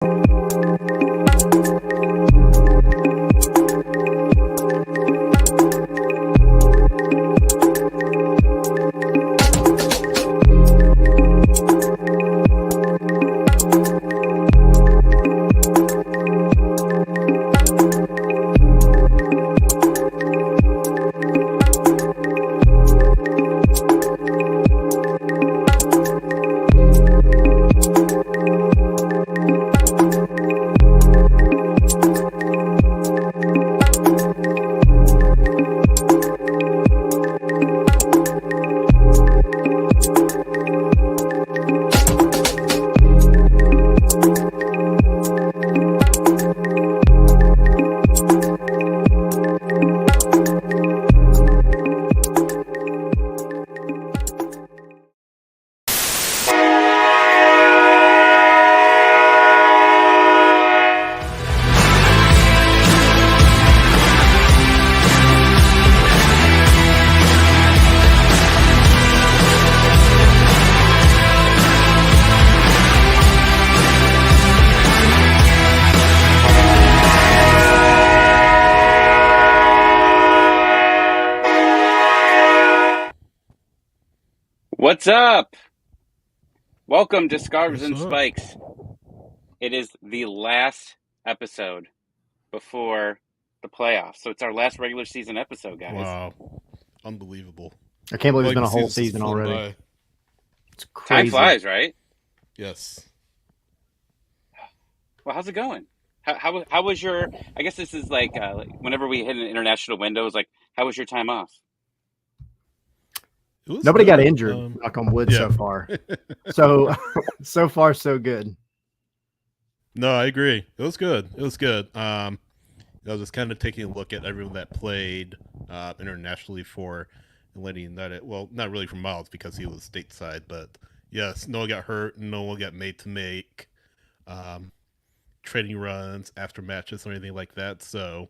What's up? Welcome to Scarves and Spikes. It is the last episode before the playoffs. So it's our last regular season episode, guys. Wow. Unbelievable. I can't believe it's been a whole season already. By. It's crazy. Time flies, right? Yes. Well, how's it going? How was your, I guess this is like whenever we hit an international window, it's like, how was your time off? Nobody got injured, knock on wood, so far. So far, so good. No, I agree. It was good. It was good. I was just kind of taking a look at everyone that played internationally for Atlanta United. Well, not really for Miles because he was stateside, but yes, no one got hurt. No one got made to make training runs after matches or anything like that. So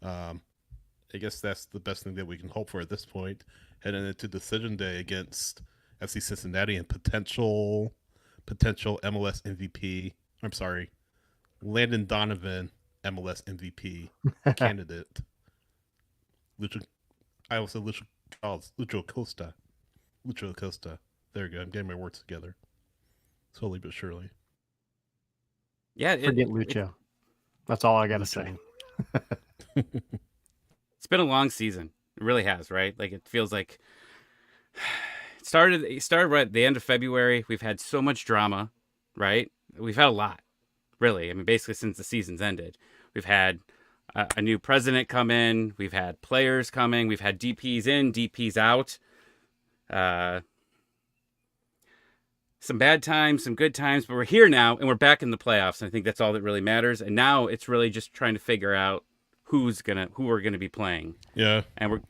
I guess that's the best thing that we can hope for at this point. Heading into decision day against FC Cincinnati and potential MLS MVP. I'm sorry, Landon Donovan MLS MVP candidate. Lucho Costa. Lucho Costa. There you go. I'm getting my words together. Slowly but surely. Yeah. Forget Lucho. That's all I got to say. It's been a long season. It really has, right? Like it feels like it started right at the end of February. We've had so much drama, right? We've had a lot, really. I mean, basically since the season's ended, we've had a new president come in. We've had players coming. We've had DPs in, DPs out. Some bad times, some good times, but we're here now and we're back in the playoffs. And I think that's all that really matters. And now it's really just trying to figure out who we're gonna be playing. Yeah. And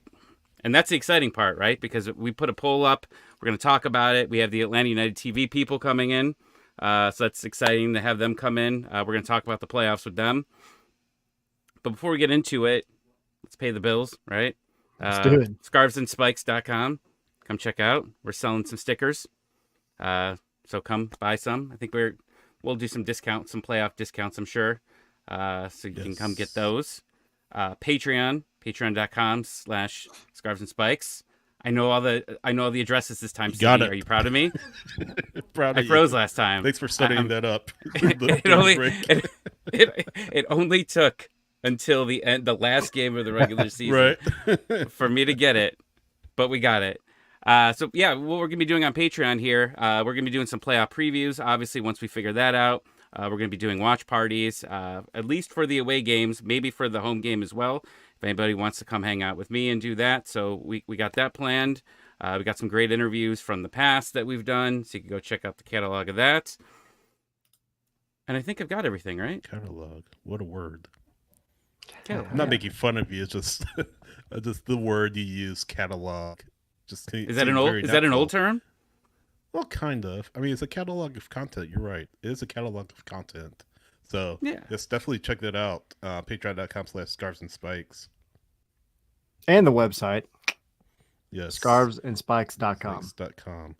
that's the exciting part, right? Because we put a poll up. We're gonna talk about it. We have the Atlanta United TV people coming in. So that's exciting to have them come in. We're gonna talk about the playoffs with them. But before we get into it, let's pay the bills, right? Let's do it. Scarvesandspikes.com. Come check out. We're selling some stickers. So come buy some. I think we'll do some discounts, some playoff discounts, I'm sure. So you can come get those. patreon.com/scarvesandspikes. I know all the addresses this time. Got it. Are you proud of me? Proud of I froze last time. Thanks for setting that up. It only took until the last game of the regular season for me to get it, but we got it. So yeah, what we're gonna be doing on Patreon here, we're gonna be doing some playoff previews. Obviously, once we figure that out. We're going to be doing watch parties, at least for the away games, maybe for the home game as well, if anybody wants to come hang out with me and do that. So we got that planned. We got some great interviews from the past that we've done, so you can go check out the catalog of that. And I think I've got everything, right? Catalog. What a word. Catalog. I'm not making fun of you. It's just the word you use, catalog. Is that an old term? Well, kind of. I mean, it's a catalog of content. You're right. It is a catalog of content. So, yes, definitely check that out. Patreon.com/scarvesandspikes. And the website. Yes. Scarvesandspikes.com.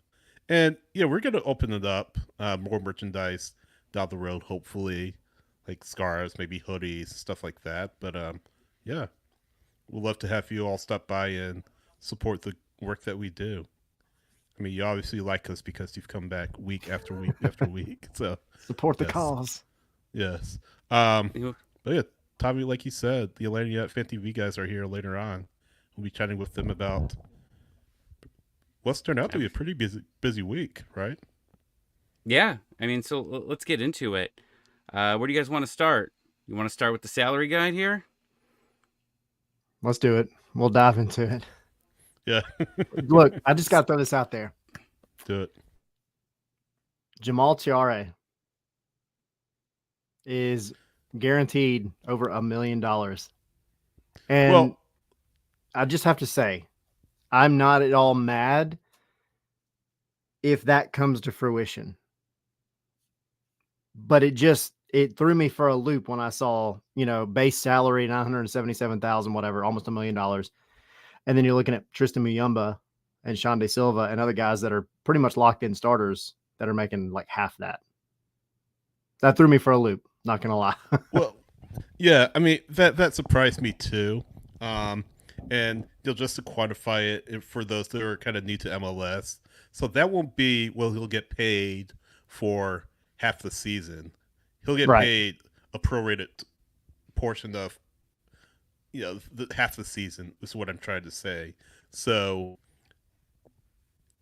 And, yeah, we're going to open it up. More merchandise. down the road, hopefully, like scarves, maybe hoodies, stuff like that. But yeah, we'd love to have you all stop by and support the work that we do. I mean, you obviously like us because you've come back week after week after week. So Support the yes, cause. yes. You know, But yeah, Tommy, like you said, the Atlanta United Fan TV guys are here later on. We'll be chatting with them about what's turned out to be a pretty busy week, right? Yeah, I mean, so let's get into it. Where do you guys want to start? You want to start with the salary guide here? Let's do it. We'll dive into it. Yeah. Look, I just got to throw this out there. Do it. Jamal Tiare is guaranteed over $1 million. And Well, I just have to say, I'm not at all mad if that comes to fruition. But it threw me for a loop when I saw, base salary, 977,000, whatever, almost $1 million. And then you're looking at Tristan Muyumba and Shande Silva and other guys that are pretty much locked in starters that are making like half that. That threw me for a loop, not gonna lie. well, yeah. I mean that surprised me too. And just to quantify it for those that are kind of new to MLS, so that won't be he'll get paid for half the season. He'll get Right. paid a prorated portion of half the season is what I'm trying to say. So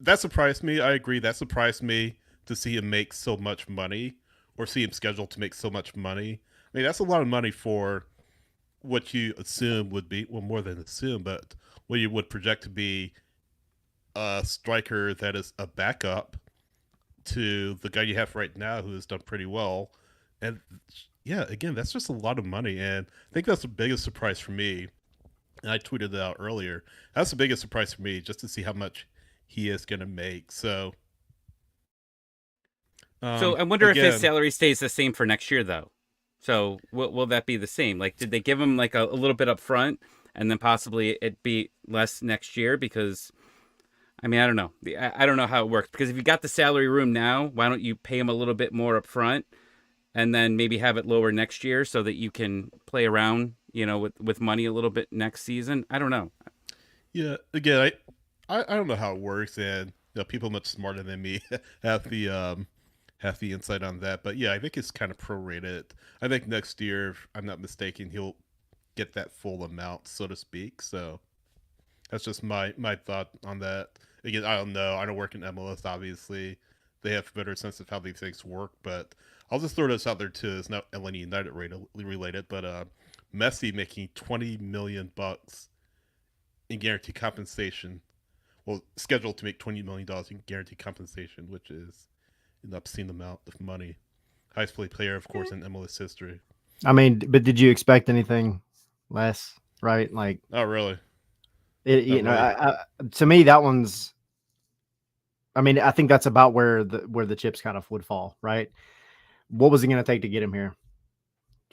that surprised me. I agree. That surprised me to see him make so much money or see him scheduled to make so much money. I mean, that's a lot of money for what you assume would be, well, more than assume, but what you would project to be a striker that is a backup to the guy you have right now who has done pretty well. And yeah, again, that's just a lot of money. And I think that's the biggest surprise for me. And I tweeted that out earlier. That's the biggest surprise for me, just to see how much he is going to make. So So I wonder if his again, salary stays the same for next year, though. So will that be the same? Like, did they give him like a little bit up front and then possibly it be less next year? Because, I mean, I don't know. I don't know how it works. Because if you got the salary room now, why don't you pay him a little bit more up front and then maybe have it lower next year so that you can play around, with money a little bit next season? I don't know. yeah, again, I don't know how it works, and people much smarter than me have the insight on that. But yeah, I think it's kind of prorated. I think next year, if I'm not mistaken, he'll get that full amount, so to speak. So that's just my thought on that. Again, I don't know. I don't work in MLS, obviously. They have a better sense of how these things work, but I'll just throw this out there too. It's not Atlanta United related, but Messi making $20 million in guaranteed compensation. Well, scheduled to make $20 million in guaranteed compensation, which is an obscene amount of money. Highest paid player, of course, in MLS history. I mean, but did you expect anything less? Right? Like, Oh, really? really. To me, that one's. I mean, I think that's about where the chips kind of would fall, right? What was it going to take to get him here?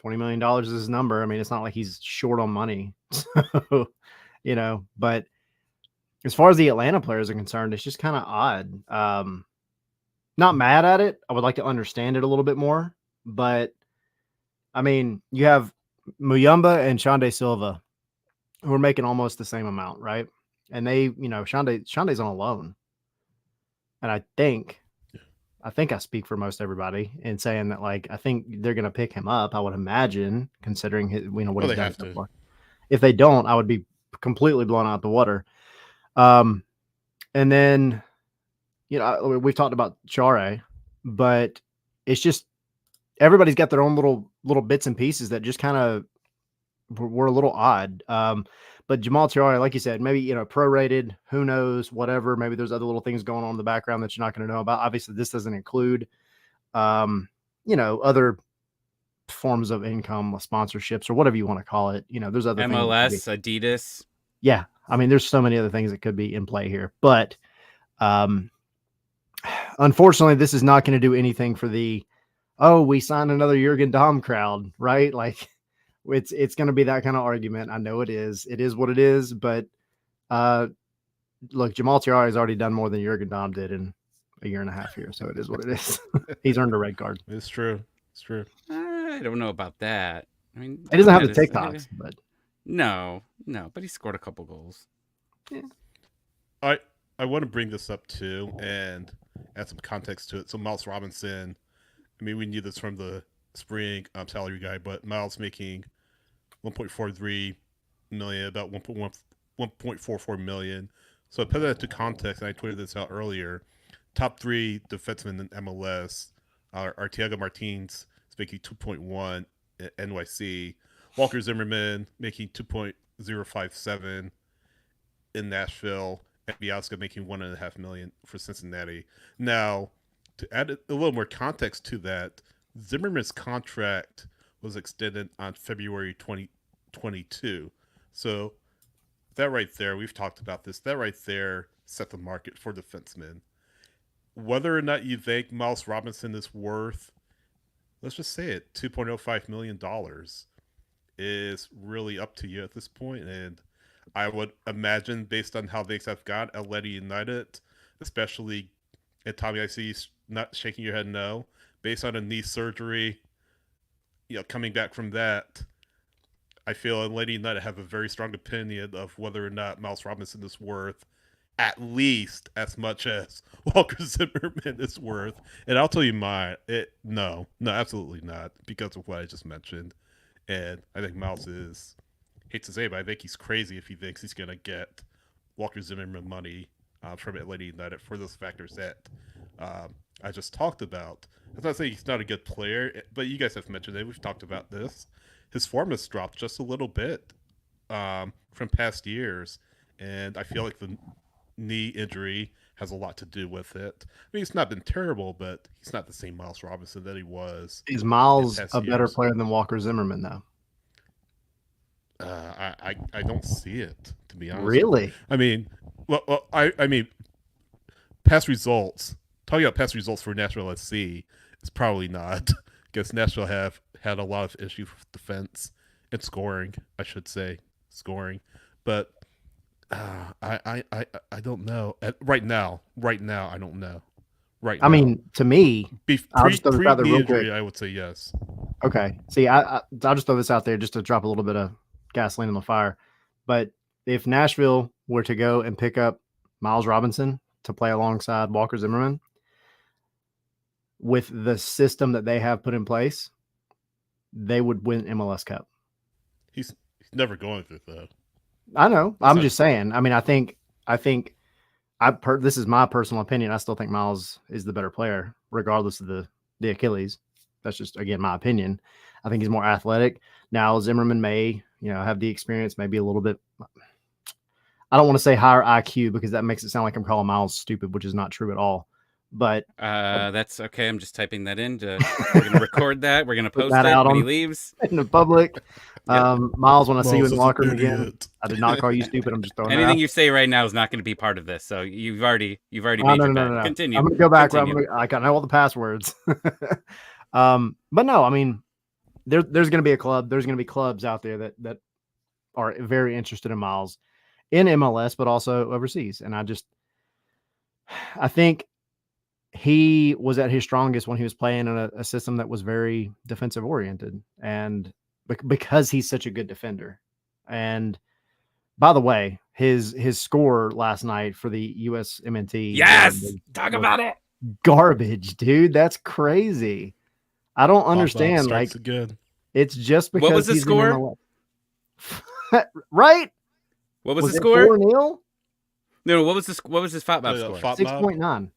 $20 million is his number. I mean, it's not like he's short on money. So, but as far as the Atlanta players are concerned, it's just kind of odd. Not mad at it. I would like to understand it a little bit more, but I mean, you have Muyumba and Shande Silva who are making almost the same amount, right? And they, Shande's on a loan. And I think I speak for most everybody in saying that, like, I think they're going to pick him up. I would imagine, considering his, what he's done so far. If they don't, I would be completely blown out the water. And then, we've talked about Chare, but it's just everybody's got their own little bits and pieces that just kind of were a little odd. But Jamal Tiare, like you said, maybe, prorated, who knows, whatever. Maybe there's other little things going on in the background that you're not going to know about. Obviously, this doesn't include, other forms of income, sponsorships, or whatever you want to call it. There's other MLS, things. Adidas. Yeah. I mean, there's so many other things that could be in play here. But unfortunately, this is not going to do anything for we signed another Jurgen Damm crowd, right? Like, it's going to be that kind of argument. I know it is. It is what it is. But look, Jamal Tiare has already done more than Jurgen Damm did in a year and a half here, so it is what it is. He's earned a red card. It's true. It's true. I don't know about that. I mean, he doesn't have the TikToks, but no, but he scored a couple goals. Yeah. I want to bring this up too and add some context to it. So Miles Robinson, I mean, we knew this from the spring salary guide, but Miles making 1.43 million, about 1.44 million. So put that into context, and I tweeted this out earlier. Top 3 defensemen in MLS are Thiago Martins is making 2.1 at NYC, Walker Zimmerman making 2.057 in Nashville, and Bielska making $1.5 million for Cincinnati. Now, to add a little more context to that, Zimmerman's contract was extended on February 2022. So that right there, we've talked about this, that right there set the market for defensemen. Whether or not you think Miles Robinson is worth, let's just say it, $2.05 million is really up to you at this point. And I would imagine, based on how things have gone at Atlanta United, especially, and Tommy, I see you not shaking your head no, based on a knee surgery, coming back from that, I feel Atlanta United have a very strong opinion of whether or not Miles Robinson is worth at least as much as Walker Zimmerman is worth. And I'll tell you mine. No, absolutely not, because of what I just mentioned. And I think Miles is, hate to say it, but I think he's crazy if he thinks he's going to get Walker Zimmerman money from Atlanta United for those factors that I just talked about. I'm not saying he's not a good player, but you guys have mentioned it. We've talked about this. His form has dropped just a little bit from past years, and I feel like the knee injury has a lot to do with it. I mean, he's not been terrible, but he's not the same Miles Robinson that he was. Is Miles a better player than Walker Zimmerman, though? I don't see it, to be honest. Really? I mean, I mean, past results. Talking about past results for Nashville SC is probably not, because Nashville have had a lot of issues with defense and scoring. I should say scoring, but I don't know. Right now, I don't know. I mean, to me, I'll just throw this out there real quick. I would say yes. Okay. See, I'll just throw this out there just to drop a little bit of gasoline on the fire. But if Nashville were to go and pick up Miles Robinson to play alongside Walker Zimmerman, with the system that they have put in place, they would win MLS Cup. He's never going through though. I know. I'm just saying. I mean, I think this is my personal opinion. I still think Miles is the better player, regardless of the Achilles. That's just, again, my opinion. I think he's more athletic. Now, Zimmerman may, have the experience, maybe a little bit. I don't want to say higher IQ, because that makes it sound like I'm calling Miles stupid, which is not true at all. But that's okay. I'm just typing that in. We're going to record that. We're going to post that it out when he leaves in the public. Yep. Miles, when I see you in the locker room again, I did not call you stupid. I'm just throwing anything you say right now is not going to be part of this. So you've already made your bet. No. Continue. I'm going to go back. I know all the passwords. But no, I mean, there's going to be a club. There's going to be clubs out there that are very interested in Miles in MLS, but also overseas. And I think he was at his strongest when he was playing in a system that was very defensive oriented, and because he's such a good defender. And by the way, his score last night for the USMNT. Yes, talk about it. Garbage, dude. That's crazy. I don't understand. Like, again. It's just because what was the score? Right? What was the score? 4-0? No. What was his FOTMAP score? 6.9.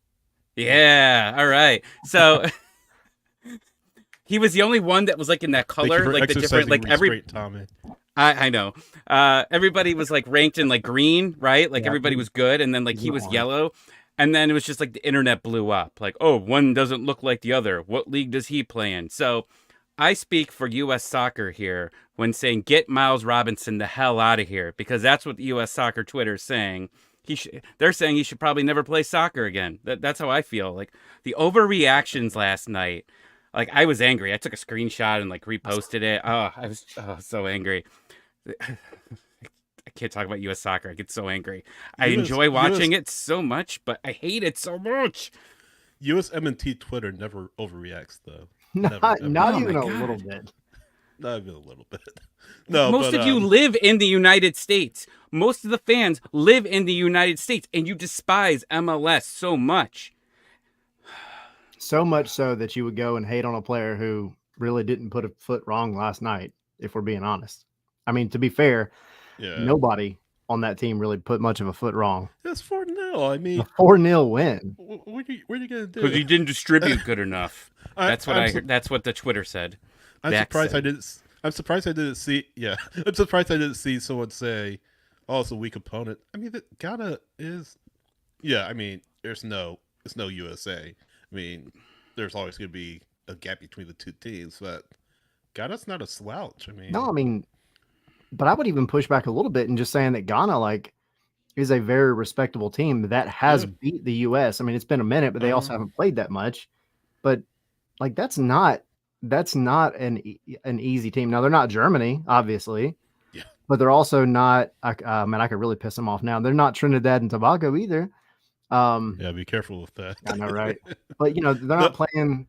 Yeah. All right. So he was the only one that was like in that color, like the different, like every. Tommy. I know. Everybody was like ranked in like green, right? Like everybody was good, and then like he was yellow, and then it was just like the internet blew up. Like, oh, one doesn't look like the other. What league does he play in? So I speak for U.S. Soccer here when saying get Miles Robinson the hell out of here, because that's what the U.S. Soccer Twitter is saying. They're saying he should probably never play soccer again. That's how I feel. Like the overreactions last night. Like I was angry. I took a screenshot and like reposted it. Oh, I was so angry. I can't talk about U.S. soccer. I get so angry. I enjoy watching it so much, but I hate it so much. USMNT Twitter never overreacts though. Not Oh even my a God. little bit. Not even a little bit. No, Most but of you live in the United States. Most of the fans live in the United States, and you despise MLS so much. So much so that you would go and hate on a player who really didn't put a foot wrong last night, if we're being honest. I mean, to be fair, yeah, nobody on that team really put much of a foot wrong. it's 4-0. I A mean, 4-0 win. what are you gonna do? Because you didn't distribute good enough. That's what I'm I heard. That's what the Twitter said. I'm Beck surprised said. I didn't. I'm surprised I didn't see. Yeah, I'm surprised I didn't see someone say, "Oh, it's a weak opponent." I mean, Ghana is. Yeah, I mean, it's no USA. I mean, there's always going to be a gap between the two teams, but Ghana's not a slouch. I mean, No, I mean, but I would even push back a little bit and just saying that Ghana, like, is a very respectable team that has beat the U.S. I mean, it's been a minute, but they also haven't played that much. But like, that's not an easy team. Now they're not Germany, obviously, but they're also not. Man, I could really piss them off now. They're not Trinidad and Tobago either. yeah, be careful with that. I know, right? But they're not playing,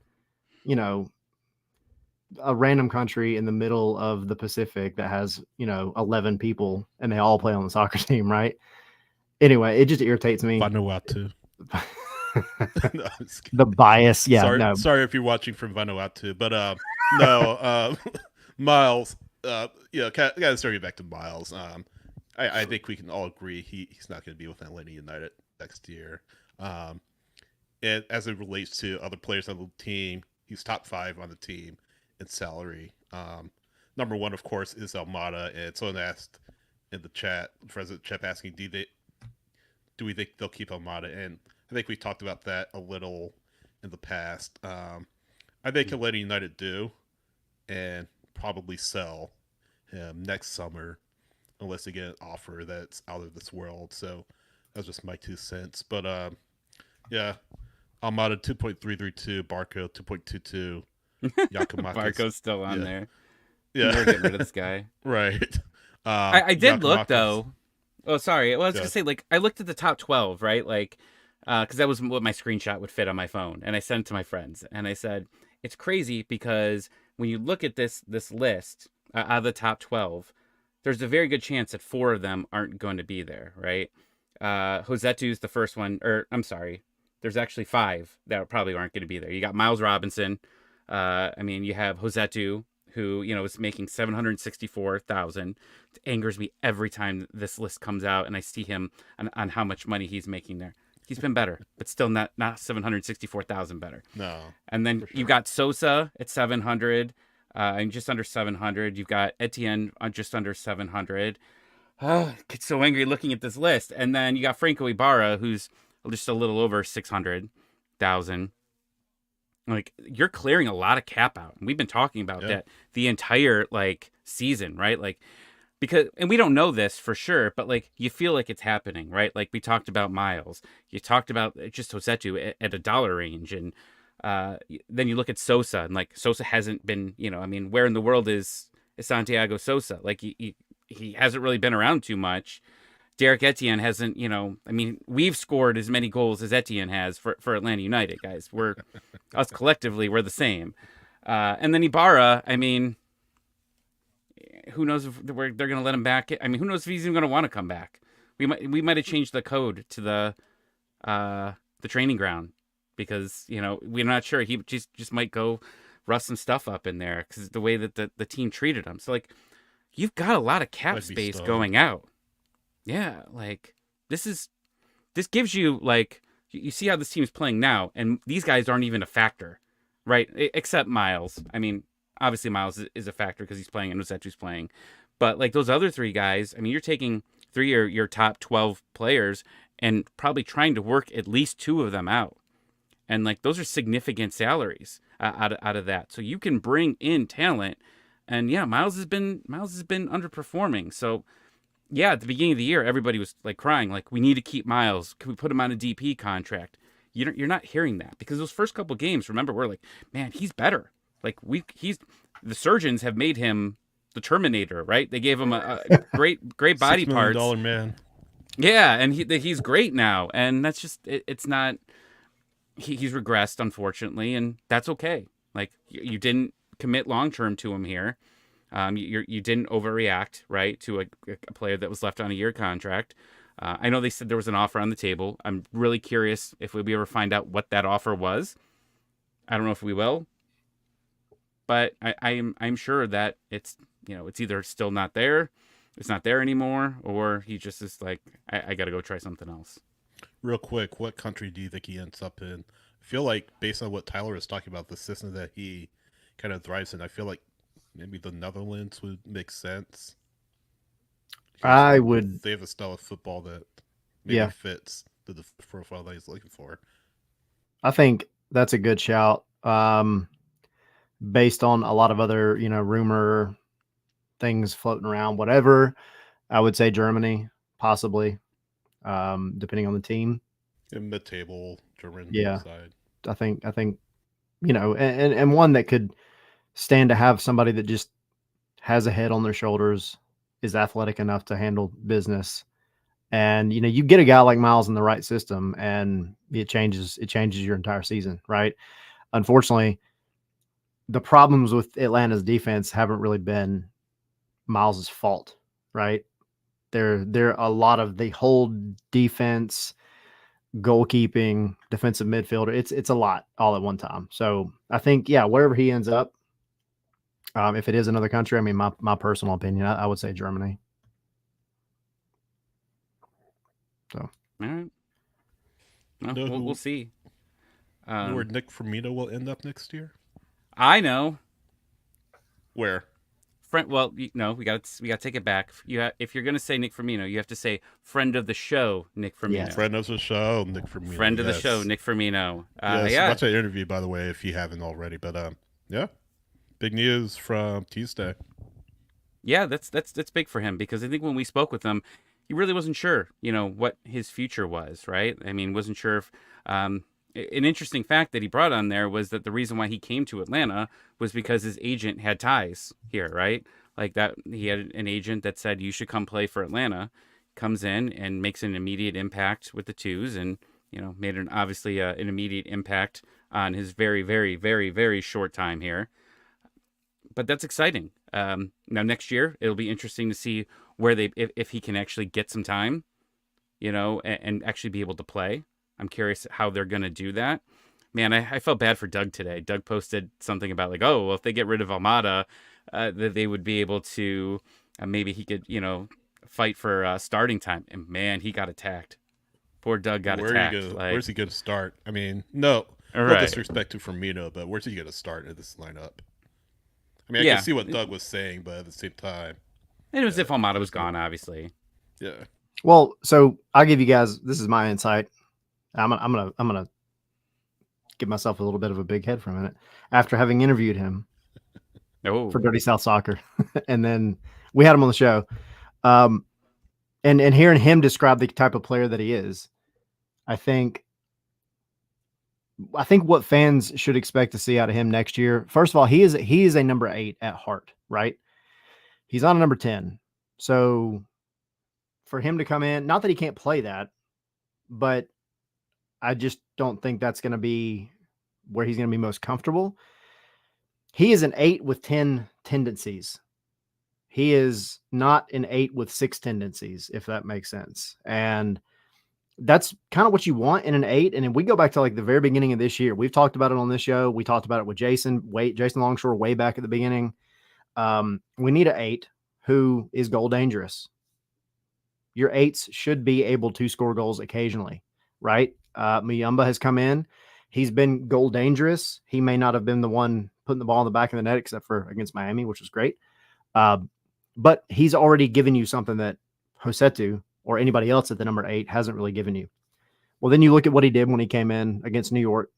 a random country in the middle of the Pacific that has 11 people and they all play on the soccer team, right? Anyway, it just irritates me. Vanuatu. No, the bias, yeah. Sorry if you're watching from Vanuatu, but no, Miles. Gotta start you back to Miles. I think we can all agree he's not going to be with Atlanta United next year. And as it relates to other players on the team, he's top 5 on the team in salary. Number 1, of course, is Almada, and someone asked in the chat, President Chep asking, do we think they'll keep Almada? And I think we talked about that a little in the past. I think Atlanta United do, and probably sell him next summer unless they get an offer that's out of this world. So that's just my 2 cents. But yeah, Almada 2.332, Barco 2.22, Yakimakis. Barco's still on there. Yeah, We're getting rid of this guy. Right. I did look though. Oh, sorry. Well, I was gonna say, like, I looked at the top 12, right? Like, because that was what my screenshot would fit on my phone, and I sent it to my friends, and I said, it's crazy because when you look at this list out of the top 12, there's a very good chance that 4 of them aren't going to be there, right? Josetu's the first one, or I'm sorry, there's actually 5 that probably aren't going to be there. You got Miles Robinson. I mean, you have Josetu, who is making $764,000. It angers me every time this list comes out and I see him on how much money he's making there. He's been better, but still not 764,000 better. No. And then you've got Sosa at 700, and just under 700. You've got Etienne on just under 700. I get so angry looking at this list. And then you got Franco Ibarra, who's just a little over 600,000. Like, you're clearing a lot of cap out. And we've been talking about that the entire season, right? Like, because, and we don't know this for sure, but you feel like it's happening, right? Like, we talked about Miles, you talked about just Josetu at a dollar range. And then you look at Sosa, and Sosa hasn't been, I mean, where in the world is Santiago Sosa? Like, he hasn't really been around too much. Derek Etienne hasn't, I mean, we've scored as many goals as Etienne has for Atlanta United, guys. Us collectively, we're the same. And then Ibarra, I mean, who knows if they're going to let him back? I mean, who knows if he's even going to want to come back? We might have changed the code to the training ground because, we're not sure. He just might go rust some stuff up in there because the way that the team treated him. So, you've got a lot of cap space going out. Yeah, this gives you, you see how this team is playing now, and these guys aren't even a factor, right? Except Miles. I mean, obviously Miles is a factor because he's playing and Josetu's playing. But, those other 3 guys, I mean, you're taking 3 of your top 12 players and probably trying to work at least 2 of them out. And, those are significant salaries out of that. So you can bring in talent. And, yeah, Miles has been underperforming. So, yeah, at the beginning of the year, everybody was crying, we need to keep Miles. Can we put him on a DP contract? You're not hearing that because those first couple games, remember, we're man, he's better. The surgeons have made him the Terminator, right? They gave him a great body parts. $6 million man. Yeah, and he's great now, and that's just it's not. he's regressed, unfortunately, and that's okay. Like, you didn't commit long term to him here. You didn't overreact, right, to a player that was left on a year contract. I know they said there was an offer on the table. I'm really curious if we ever find out what that offer was. I don't know if we will, but I'm sure that it's either still not there, it's not there anymore, or he just is like, I got to go try something else. Real quick, what country do you think he ends up in? I feel like, based on what Tyler was talking about, the system that he kind of thrives in, I feel like maybe the Netherlands would make sense. I would. They have a style of football that maybe fits the profile that he's looking for. I think that's a good shout. Based on a lot of other, rumor things floating around, whatever, I would say Germany, possibly, depending on the team. In mid-table German side. I think, and one that could stand to have somebody that just has a head on their shoulders, is athletic enough to handle business. And, you get a guy like Miles in the right system and it changes your entire season, right? Unfortunately, the problems with Atlanta's defense haven't really been Miles's fault, right? They're a lot of the whole defense, goalkeeping, defensive midfielder. It's a lot all at one time. So I think, wherever he ends up, if it is another country, I mean, my personal opinion, I would say Germany. So, all right. Well, we'll see. Know where Nick Firmino will end up next year? I know. Where? Well, we got to take it back. If you're going to say Nick Firmino, you have to say friend of the show, Nick Firmino. Yeah. Friend of the show, Nick Firmino. Friend of the show, Nick Firmino. Watch that interview, by the way, if you haven't already. But big news from Tuesday. Yeah, that's big for him, because I think when we spoke with him, he really wasn't sure, what his future was, right? I mean, wasn't sure if. An interesting fact that he brought on there was that the reason why he came to Atlanta was because his agent had ties here, right? Like that, he had an agent that said, you should come play for Atlanta. Comes in and makes an immediate impact with the twos, and made obviously an immediate impact on his very, very, very, very short time here. But that's exciting. Now next year it'll be interesting to see where if he can actually get some time, and actually be able to play. I'm curious how they're going to do that. Man, I felt bad for Doug today. Doug posted something about like, oh, well, if they get rid of Almada, that they would be able to, maybe he could, fight for starting time. And man, he got attacked. Poor Doug got attacked. Where's he going to start? I mean, no disrespect to Firmino, but where's he going to start in this lineup? I mean, I can see what Doug was saying, but at the same time. It was if Almada was gone, obviously. Yeah. Well, so I'll give you guys, this is my insight. I'm gonna give myself a little bit of a big head for a minute after having interviewed him for Dirty South Soccer, and then we had him on the show, and hearing him describe the type of player that he is, I think what fans should expect to see out of him next year. First of all, he is a number 8 at heart, right? He's on a number 10, so for him to come in, not that he can't play that, but I just don't think that's going to be where he's going to be most comfortable. He is an 8 with 10 tendencies. He is not an 8 with 6 tendencies, if that makes sense. And that's kind of what you want in an 8. And if we go back to like the very beginning of this year, we've talked about it on this show. We talked about it with Jason Longshore way back at the beginning. We need an 8 who is goal dangerous. Your 8s should be able to score goals occasionally, right? Muyumba has come in. He's been goal dangerous. He may not have been the one putting the ball in the back of the net, except for against Miami, which was great. But he's already given you something that Josetu or anybody else at the number 8 hasn't really given you. Well, then you look at what he did when he came in against New York.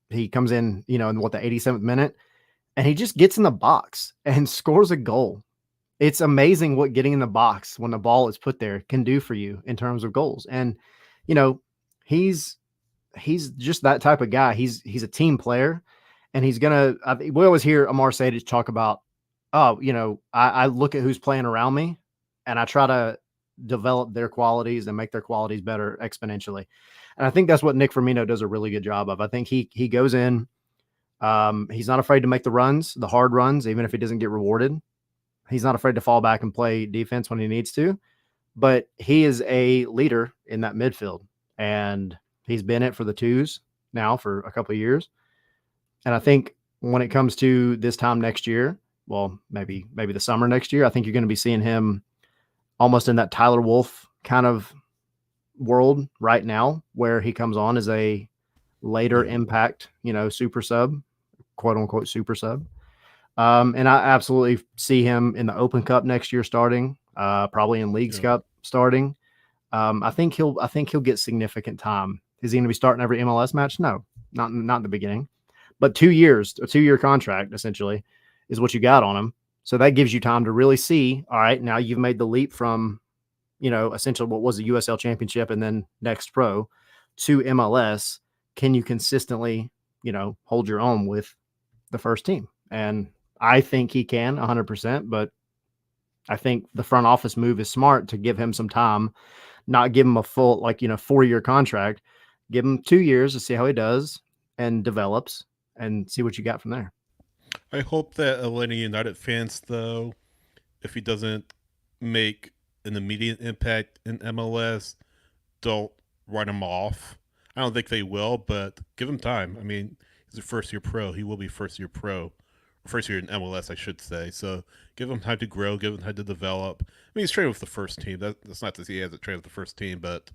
He comes in, in the 87th minute, and he just gets in the box and scores a goal. It's amazing what getting in the box when the ball is put there can do for you in terms of goals. And, he's just that type of guy. He's a team player, and he's we always hear Amar Sadic talk about, I look at who's playing around me, and I try to develop their qualities and make their qualities better exponentially. And I think that's what Nick Firmino does a really good job of. I think he goes in, he's not afraid to make the runs, the hard runs, even if he doesn't get rewarded. He's not afraid to fall back and play defense when he needs to, but he is a leader in that midfield, and he's been it for the twos now for a couple of years. And I think when it comes to this time next year, well, maybe the summer next year, I think you're going to be seeing him almost in that Tyler Wolff kind of world right now, where he comes on as a later impact, super sub, quote unquote super sub. And I absolutely see him in the Open Cup next year starting, probably in Leagues Cup starting. I think he'll get significant time. Is he going to be starting every MLS match? No, not in the beginning. But 2 years, a 2-year contract essentially is what you got on him. So that gives you time to really see, all right, now you've made the leap from, essentially what was the USL Championship and then Next Pro to MLS. Can you consistently, hold your own with the first team? And I think he can 100%, but I think the front office move is smart to give him some time, not give him a full, 4-year contract, give him 2 years to see how he does and develops and see what you got from there. I hope that Atlanta United fans, though, if he doesn't make an immediate impact in MLS, don't write him off. I don't think they will, but give him time. I mean, he's a first-year pro. He will be first-year pro. First year in MLS, I should say. So give him time to grow, give him time to develop. I mean, he's training with the first team. That's not to say he hasn't trained with the first team, but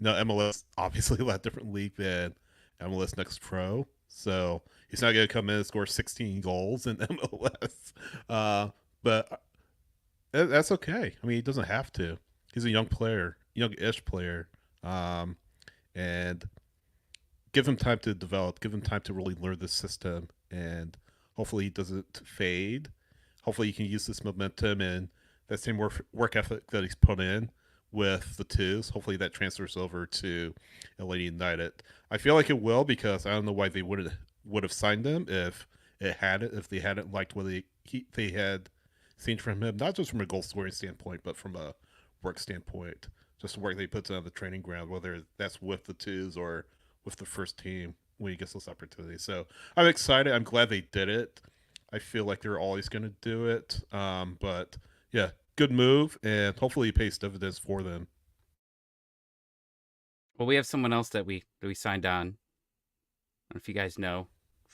MLS obviously a lot different league than MLS Next Pro. So he's not going to come in and score 16 goals in MLS. But that's okay. I mean, he doesn't have to. He's a young player, young-ish player. And give him time to develop. Give him time to really learn the system, and hopefully he doesn't fade. Hopefully he can use this momentum and that same work ethic that he's put in with the twos. Hopefully that transfers over to Atlanta United. I feel like it will, because I don't know why they would have signed him if they hadn't liked what they had seen from him, not just from a goal scoring standpoint, but from a work standpoint. Just the work they put on the training ground, whether that's with the twos or with the first team when he gets those opportunities. So I'm excited. I'm glad they did it. I feel like they're always going to do it. But yeah, good move, and hopefully it pays dividends for them. Well, we have someone else that we signed on. I don't know if you guys know.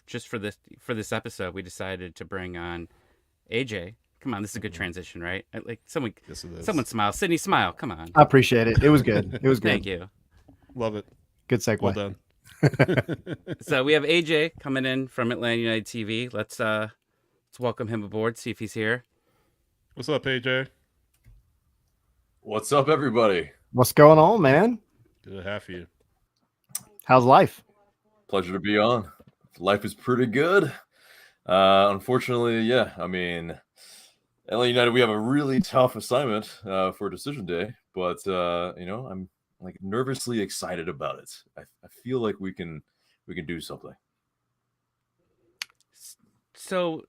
Just for this episode, we decided to bring on AJ. Come on, this is a good transition, right? Like someone smile. Sydney, smile. Come on. I appreciate it. It was good. It was good. Thank you. Love it. Good segue. Well done. So we have AJ coming in from Atlanta United TV. Let's welcome him aboard. See if he's here. What's up, AJ? What's up, everybody? What's going on, man? Good to have you. How's life? Pleasure to be on. Life is pretty good. Unfortunately, yeah. I mean, Atlanta United, we have a really tough assignment for decision day, but I'm like nervously excited about it. I feel like we can do something. So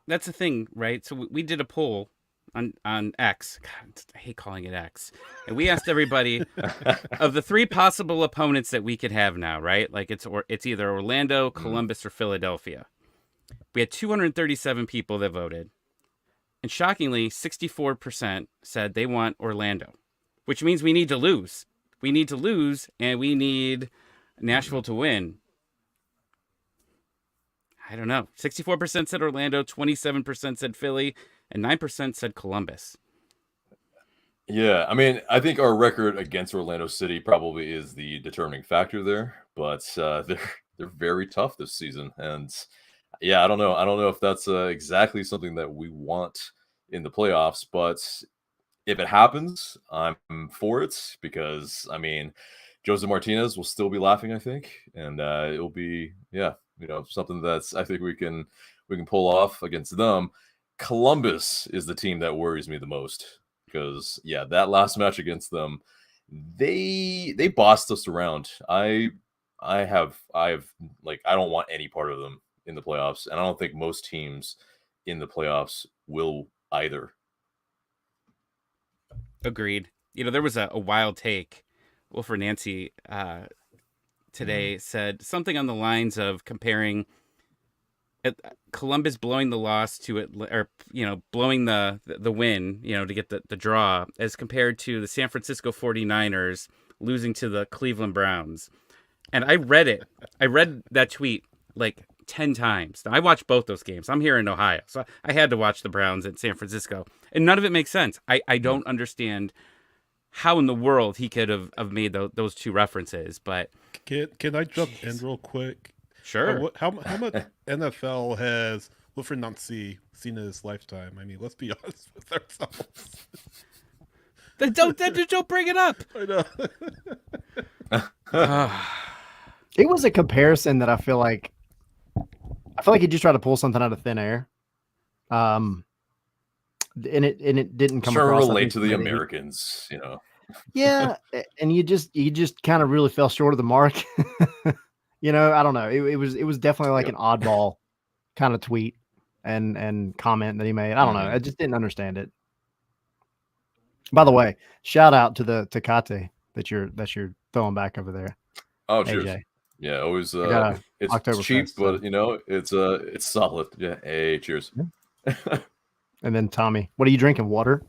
that's the thing, right? So we did a poll on X. God, I hate calling it X. And we asked everybody of the 3 possible opponents that we could have now, right? Like it's either Orlando, Columbus, or Philadelphia. We had 237 people that voted. And shockingly, 64% said they want Orlando, which means we need to lose. We need to lose, and we need Nashville to win. I don't know. 64% said Orlando, 27% said Philly, and 9% said Columbus. Yeah, I mean, I think our record against Orlando City probably is the determining factor there, but they're very tough this season, and yeah, I don't know if that's exactly something that we want in the playoffs, but if it happens, I'm for it, because I mean, Jose Martinez will still be laughing, I think, and it'll be something that's I think we can pull off against them. Columbus is the team that worries me the most, because that last match against them, they bossed us around. I don't want any part of them in the playoffs, and I don't think most teams in the playoffs will either. Agreed. there was a wild take. Wilford Nancy today said something on the lines of comparing Columbus blowing the loss to it, or blowing the win, to get the draw, as compared to the San Francisco 49ers losing to the Cleveland Browns. And I read that tweet like 10 times. Now, I watched both those games. I'm here in Ohio, so I had to watch the Browns at San Francisco, and none of it makes sense. I don't understand how in the world he could have made those two references. But can I jump in real quick? Sure. How much NFL has Wilfred Nancy seen in his lifetime? I mean, let's be honest with ourselves. Don't bring it up. I know. It was a comparison that I feel like he just tried to pull something out of thin air. And it didn't come across. Relate to the Americans, Yeah, and you just kind of really fell short of the mark. I don't know. It was definitely like an oddball kind of tweet and comment that he made. I don't know. I just didn't understand it. By the way, shout out to the Tecate that you're throwing back over there. Oh, cheers. AJ. Yeah, always. It's cheap, but it's solid. Yeah. Hey, cheers. Yeah. And then Tommy, what are you drinking? Water?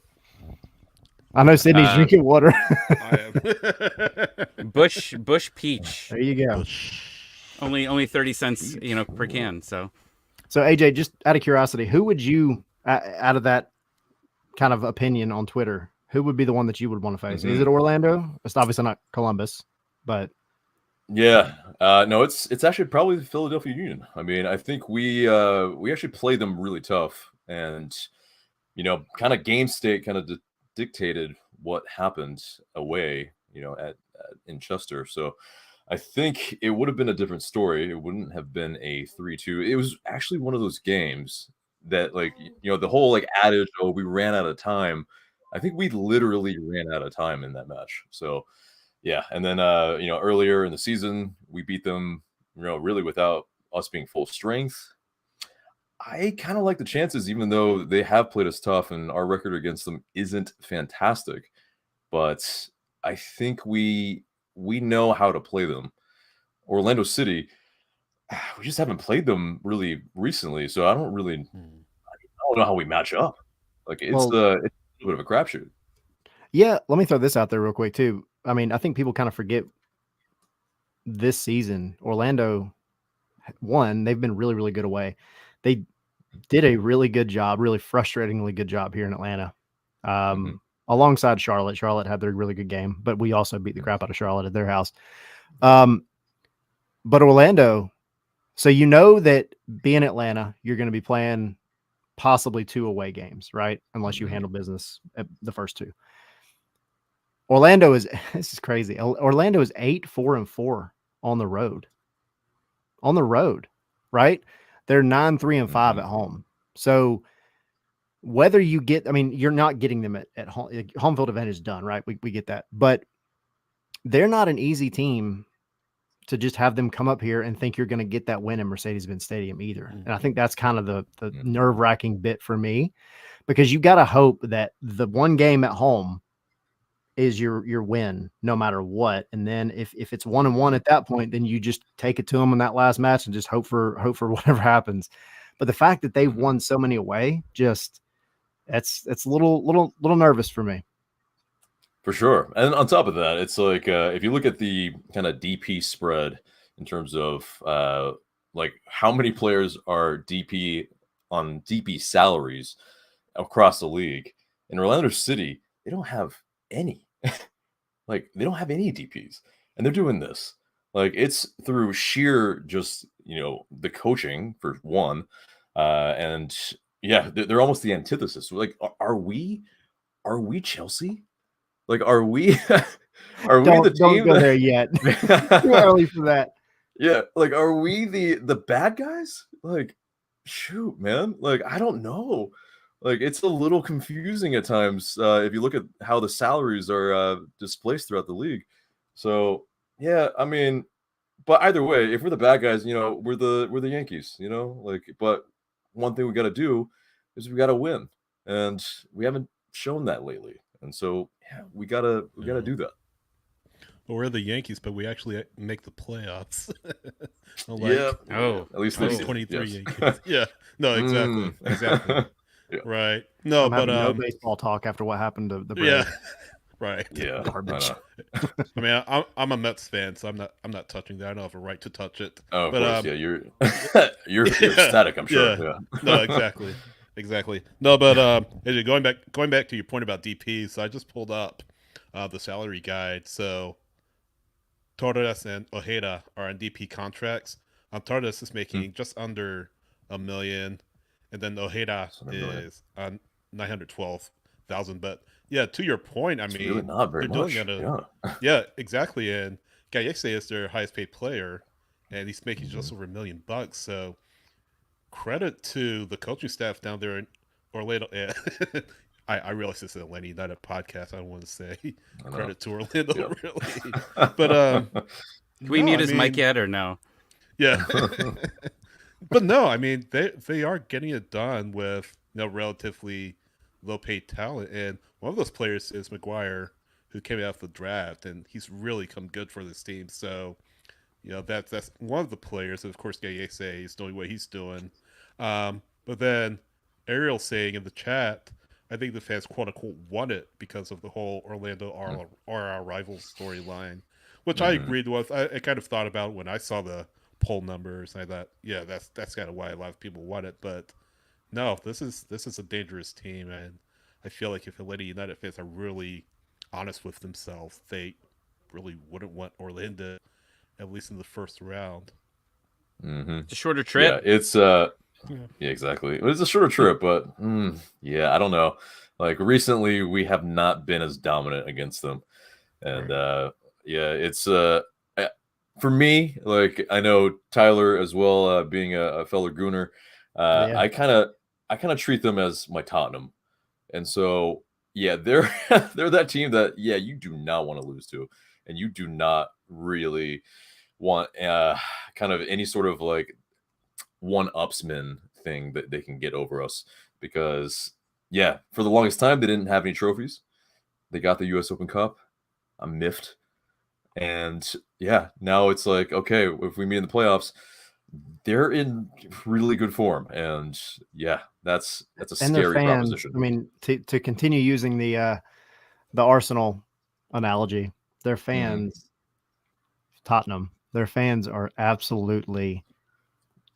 I know Sydney's drinking water. I am. Bush peach. There you go. Only 30 cents, per can. So AJ, just out of curiosity, who would you, out of that kind of opinion on Twitter, who would be the one that you would want to face? Is it Orlando? It's obviously not Columbus, but yeah, no, it's actually probably the Philadelphia Union. I mean, I think we actually played them really tough, and kind of game state kind of dictated what happened away, in Chester. So I think it would have been a different story. It wouldn't have been a 3-2. It was actually one of those games that, the whole adage, oh, we ran out of time. I think we literally ran out of time in that match. So yeah, and then earlier in the season we beat them, really without us being full strength. I kind of like the chances, even though they have played us tough and our record against them isn't fantastic. But I think we know how to play them. Orlando City, we just haven't played them really recently, so I don't know how we match up. It's a little bit of a crapshoot. Yeah, let me throw this out there real quick too. I mean, I think people kind of forget this season, Orlando won. They've been really, really good away. They did a really good job, really frustratingly good job here in Atlanta. Alongside Charlotte. Charlotte had their really good game, but we also beat the crap out of Charlotte at their house. But Orlando, so that being Atlanta, you're going to be playing possibly 2 away games, right? Unless you handle business at the first 2. Orlando is, this is crazy. Orlando is 8-4-4 on the road. On the road, right? They're 9-3-5 at home. So whether you get, you're not getting them at home. Home field advantage is done, right? We get that. But they're not an easy team to just have them come up here and think you're going to get that win in Mercedes-Benz Stadium either. And I think that's kind of the nerve-wracking bit for me, because you got to hope that the one game at home is your win no matter what. And then if it's 1-1 at that point, then you just take it to them in that last match and just hope for whatever happens. But the fact that they've won so many away, just it's a little nervous for me. For sure. And on top of that, it's if you look at the kind of DP spread in terms of how many players are DP on DP salaries across the league, in Orlando City, they don't have any. They don't have any DPs, and they're doing this. It's through sheer just the coaching for one, and yeah, they're almost the antithesis. Are we Chelsea? Are we the team? Don't go there yet. Too early for that. Yeah, are we the bad guys? Shoot, man. I don't know. It's a little confusing at times if you look at how the salaries are displaced throughout the league. So yeah, but either way, if we're the bad guys, we're the Yankees, But one thing we got to do is we got to win, and we haven't shown that lately. And so yeah, we gotta do that. Well, we're the Yankees, but we actually make the playoffs. Yeah. Oh. At least those this season, 23 yes. Yankees. Yeah. No, exactly. Exactly. Yeah. Right. No, I'm but having no baseball talk after what happened to the Braves. yeah. Right. Yeah. Garbage. I mean, I'm a Mets fan, so I'm not touching that. I don't have a right to touch it. Oh, of but course, yeah, you're ecstatic, I'm sure. Yeah. No, exactly. Exactly. No, but AJ, going back to your point about DPs, so I just pulled up the salary guide. So Torres and Ojeda are on DP contracts. Torres is making just under $1 million, and then Ojeda is on 912,000. But yeah, to your point, I It's mean, really not very they're much. doing it. Yeah. Yeah, exactly. And Gallese is their highest paid player, and he's making just over $1 million. So credit to the coaching staff down there in Orlando. Yeah. I realize this is an Atlanta United podcast. I don't want to say credit to Orlando, really. But Can we mute his mic yet or no? Yeah. But no, I mean they are getting it done with relatively low paid talent, and one of those players is McGuire, who came out of the draft, and he's really come good for this team. So that's one of the players. And of course, Gallese is doing what he's doing. But then Ariel saying in the chat, I think the fans quote unquote won it because of the whole Orlando are our rivals storyline, which I agreed with. I kind of thought about when I saw the poll numbers, and I thought, yeah, that's kind of why a lot of people want it. But no, this is a dangerous team, and I feel like if Atlanta United fans are really honest with themselves, they really wouldn't want Orlando, at least in the first round. It's a shorter trip. Yeah, it's yeah, exactly. It's a shorter trip, but yeah, I don't know. Like recently, we have not been as dominant against them, and yeah, it's for me. Like I know Tyler as well, being a fellow Gooner. I kind of treat them as my Tottenham, and so yeah, they're they're that team that you do not want to lose to, and you do not really want kind of any sort of like one-upsman thing that they can get over us, because for the longest time they didn't have any trophies. They got the US Open Cup. I'm miffed. And now it's like, okay, if we meet in the playoffs, they're in really good form, and that's a scary proposition. I mean, to continue using the Arsenal analogy, their fans, Tottenham, their fans are absolutely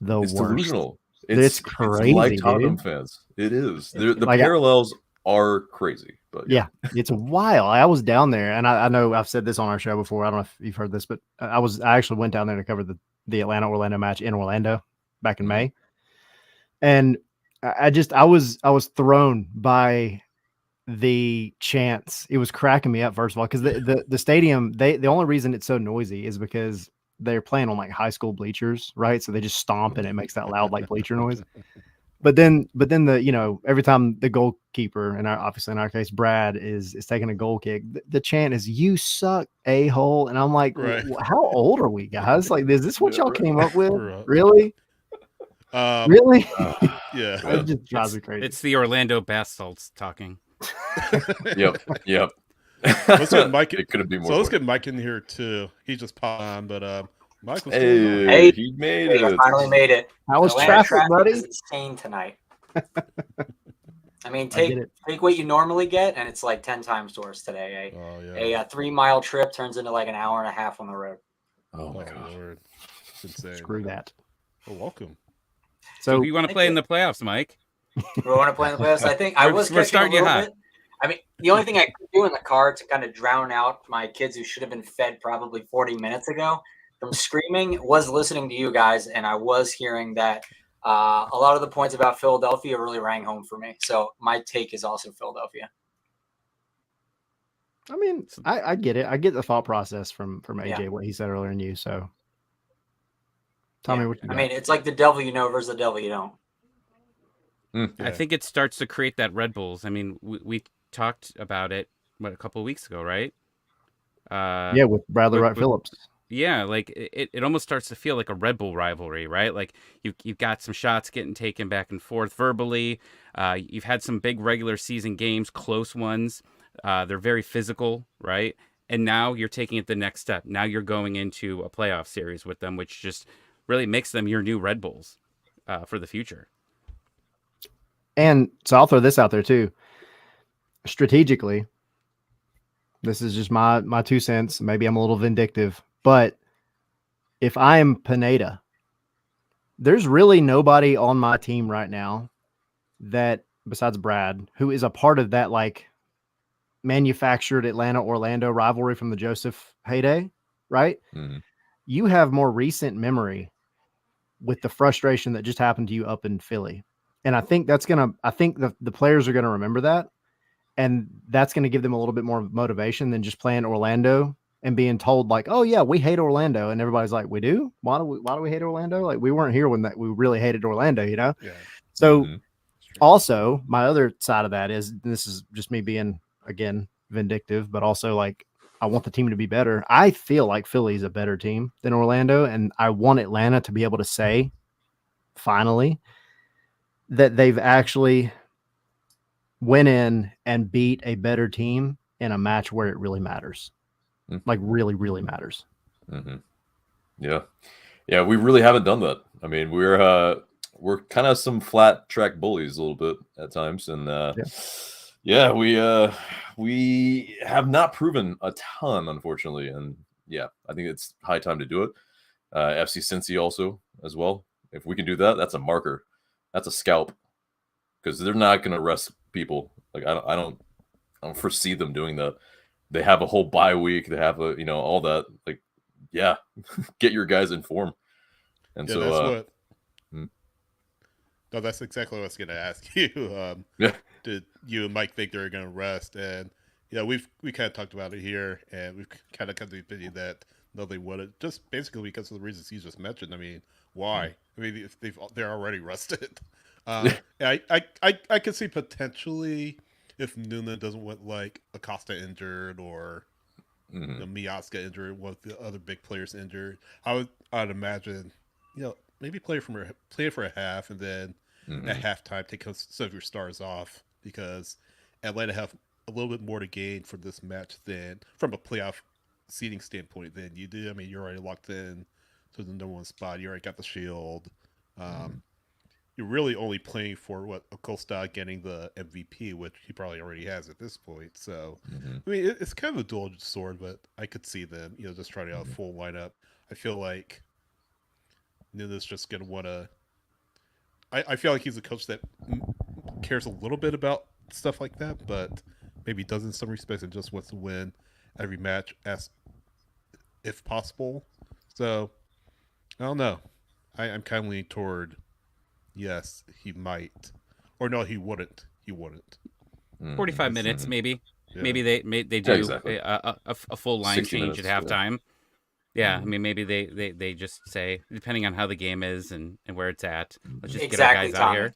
It's worst. Delusional. It's crazy, it's like Tottenham dude. fans. It is. The Like, parallels are crazy. But yeah, it's wild. I was down there, and I know I've said this on our show before. I don't know if you've heard this, but I actually went down there to cover the Atlanta-Orlando match in Orlando back in May, and I was thrown by the chants. It was cracking me up, first of all, because the stadium, the only reason it's so noisy is because they're playing on like high school bleachers, right? So they just stomp and it makes that loud like bleacher noise. But then the every time the goalkeeper, and obviously in our case Brad is taking a goal kick, the chant is "You suck, a-hole," and I'm like, how old are we, guys? Like, is this what y'all came up with? Really? Really? Yeah, it just drives me crazy. It's the Orlando Basalts talking. Yep. Let's get Mike. It couldn't be more. So let's get Mike in here too. He just popped on, but Michael's Hey, he made I finally made it. How was Atlanta traffic, buddy? is insane tonight. I mean, take what you normally get, and it's like 10 times worse today. A 3-mile trip turns into like an hour and a half on the road. Oh my god, Lord. It's insane. Screw that. Well, welcome. So you want to play in the playoffs, Mike? We want to play in the playoffs. I think I was starting a little hot. bit. I mean, the only thing I could do in the car to kind of drown out my kids who should have been fed probably 40 minutes ago from screaming was listening to you guys, and I was hearing that a lot of the points about Philadelphia really rang home for me. So my take is also Philadelphia. I mean, I get it. I get the thought process from AJ, what he said earlier in you. So tell me what you got. I mean, it's like the devil you know versus the devil you don't. I think it starts to create that Red Bulls. I mean, we talked about it a couple of weeks ago, right? With Bradley Wright Phillips. Yeah, like it almost starts to feel like a Red Bull rivalry, right? Like you've got some shots getting taken back and forth verbally. You've had some big regular season games, close ones. They're very physical, right? And now you're taking it the next step. Now you're going into a playoff series with them, which just really makes them your new Red Bulls for the future. And so I'll throw this out there too. Strategically, this is just my 2 cents. Maybe I'm a little vindictive, but if I am Pineda, there's really nobody on my team right now that, besides Brad, who is a part of that like manufactured Atlanta-Orlando rivalry from the Joseph heyday, right? Mm-hmm. You have more recent memory with the frustration that just happened to you up in Philly. And I think the players are going to remember that. And that's going to give them a little bit more motivation than just playing Orlando and being told like, oh yeah, we hate Orlando. And everybody's like, we do? Why do we hate Orlando? Like we weren't here when we really hated Orlando, you know? Yeah. So also my other side of that is, this is just me being, again, vindictive, but also like, I want the team to be better. I feel like Philly's a better team than Orlando. And I want Atlanta to be able to say finally that they've actually went in and beat a better team in a match where it really matters. Like really, really matters. Mm-hmm. Yeah. We really haven't done that. I mean, we're kind of some flat track bullies a little bit at times, and we have not proven a ton, unfortunately. And yeah, I think it's high time to do it. FC Cincinnati also as well. If we can do that, that's a marker. That's a scalp, because they're not going to rest people. Like I don't foresee them doing that. They have a whole bye week. They have all that. Like, yeah, get your guys in form. And so that's exactly what I was going to ask you. Did you and Mike think they were going to rest? And we kind of talked about it here, and we've kind of come to the opinion that no, they wouldn't. Just basically because of the reasons you just mentioned. I mean, why? I mean, if they're already rested. I could see potentially, if Noonan doesn't want like Acosta injured or Miazga injured, one of the other big players injured, I'd imagine, maybe play for a half, and then at halftime take some of your stars off, because Atlanta have a little bit more to gain from this match than from a playoff seeding standpoint than you do. I mean, you're already locked in to the number one spot. You already got the shield. You're really only playing for Acosta getting the MVP, which he probably already has at this point. So, I mean, it's kind of a dual-edged sword, but I could see them, just trying to have a full lineup. I feel like Nuna's just going to want to. I feel like he's a coach that cares a little bit about stuff like that, but maybe does in some respects and just wants to win every match as if possible. So, I don't know. I'm kind of leaning toward. Yes, he might, or no, he wouldn't. 45 minutes, maybe. Yeah. Maybe they do exactly. a full line change at halftime. Yeah, I mean, maybe they just say, depending on how the game is and where it's at, let's just get our guys out here.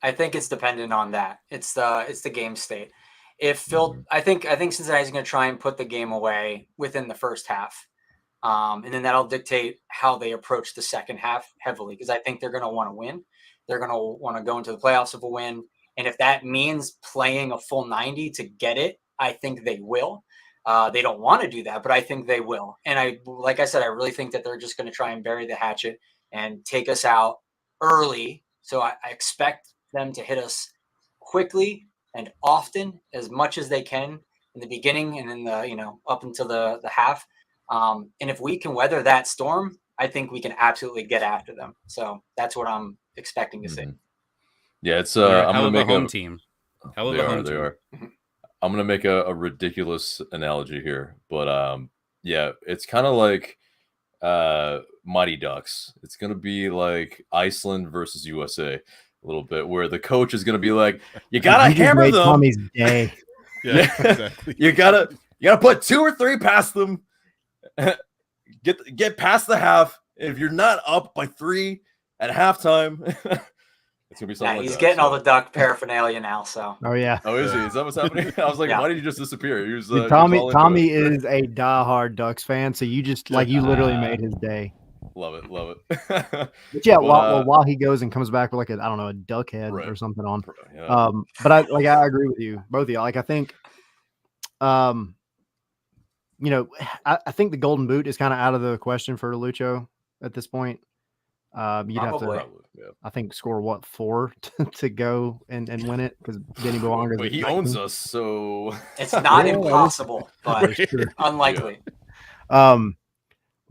I think it's dependent on that. It's the game state. If Phil, I think Cincinnati's going to try and put the game away within the first half. And then that'll dictate how they approach the second half heavily, because I think they're going to want to win. They're going to want to go into the playoffs with a win. And if that means playing a full 90 to get it, I think they will. They don't want to do that, but I think they will. And like I said, I really think that they're just going to try and bury the hatchet and take us out early. So I expect them to hit us quickly and often, as much as they can in the beginning and in the, up until the half. And if we can weather that storm, I think we can absolutely get after them. So that's what I'm expecting to see. Yeah, it's I'm going to make a home team. Hell of a home team. They are. I'm going to make a ridiculous analogy here, but yeah, it's kind of like Mighty Ducks. It's going to be like Iceland versus USA a little bit, where the coach is going to be like, you got to hammer them. Tommy's day. Yeah, exactly. You got to put 2 or 3 past them. Get past the half. If you're not up by 3 at halftime, it's gonna be something. He's getting all the duck paraphernalia now. So. Oh yeah. Oh, is he? Is that what's happening? I was like, why did you just disappear? He was, Tommy is a diehard Ducks fan, so you just you literally made his day. Love it. But yeah, while he goes and comes back with a duck head or something on. Yeah. But I agree with you, both of y'all. Like I think I think the Golden Boot is kind of out of the question for Lucho at this point. You'd have Probably. to, I think, score 4 to go and win it because Benny Bouanga. But he owns us, so it's not impossible, but unlikely.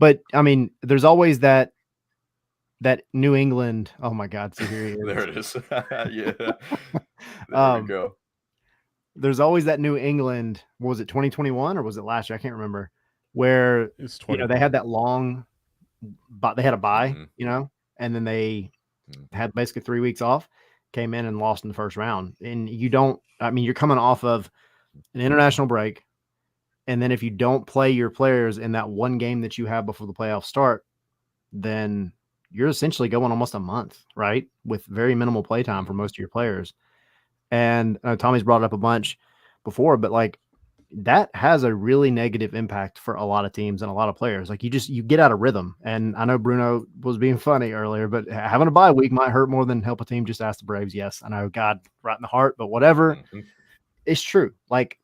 But I mean, there's always that New England. Oh my God! So here he is. There it is. Yeah. There we go. There's always that New England. What was it, 2021 or was it last year? I can't remember. Where they had that long, but they had a bye, and then they had basically 3 weeks off. Came in and lost in the first round, and you're coming off of an international break. And then if you don't play your players in that one game that you have before the playoffs start, then you're essentially going almost a month, right? With very minimal play time for most of your players. And Tommy's brought it up a bunch before, but like that has a really negative impact for a lot of teams and a lot of players. Like you get out of rhythm. And I know Bruno was being funny earlier, but having a bye week might hurt more than help a team. Just ask the Braves. Yes, I know, God, right in the heart, but whatever. Mm-hmm. It's true. Like,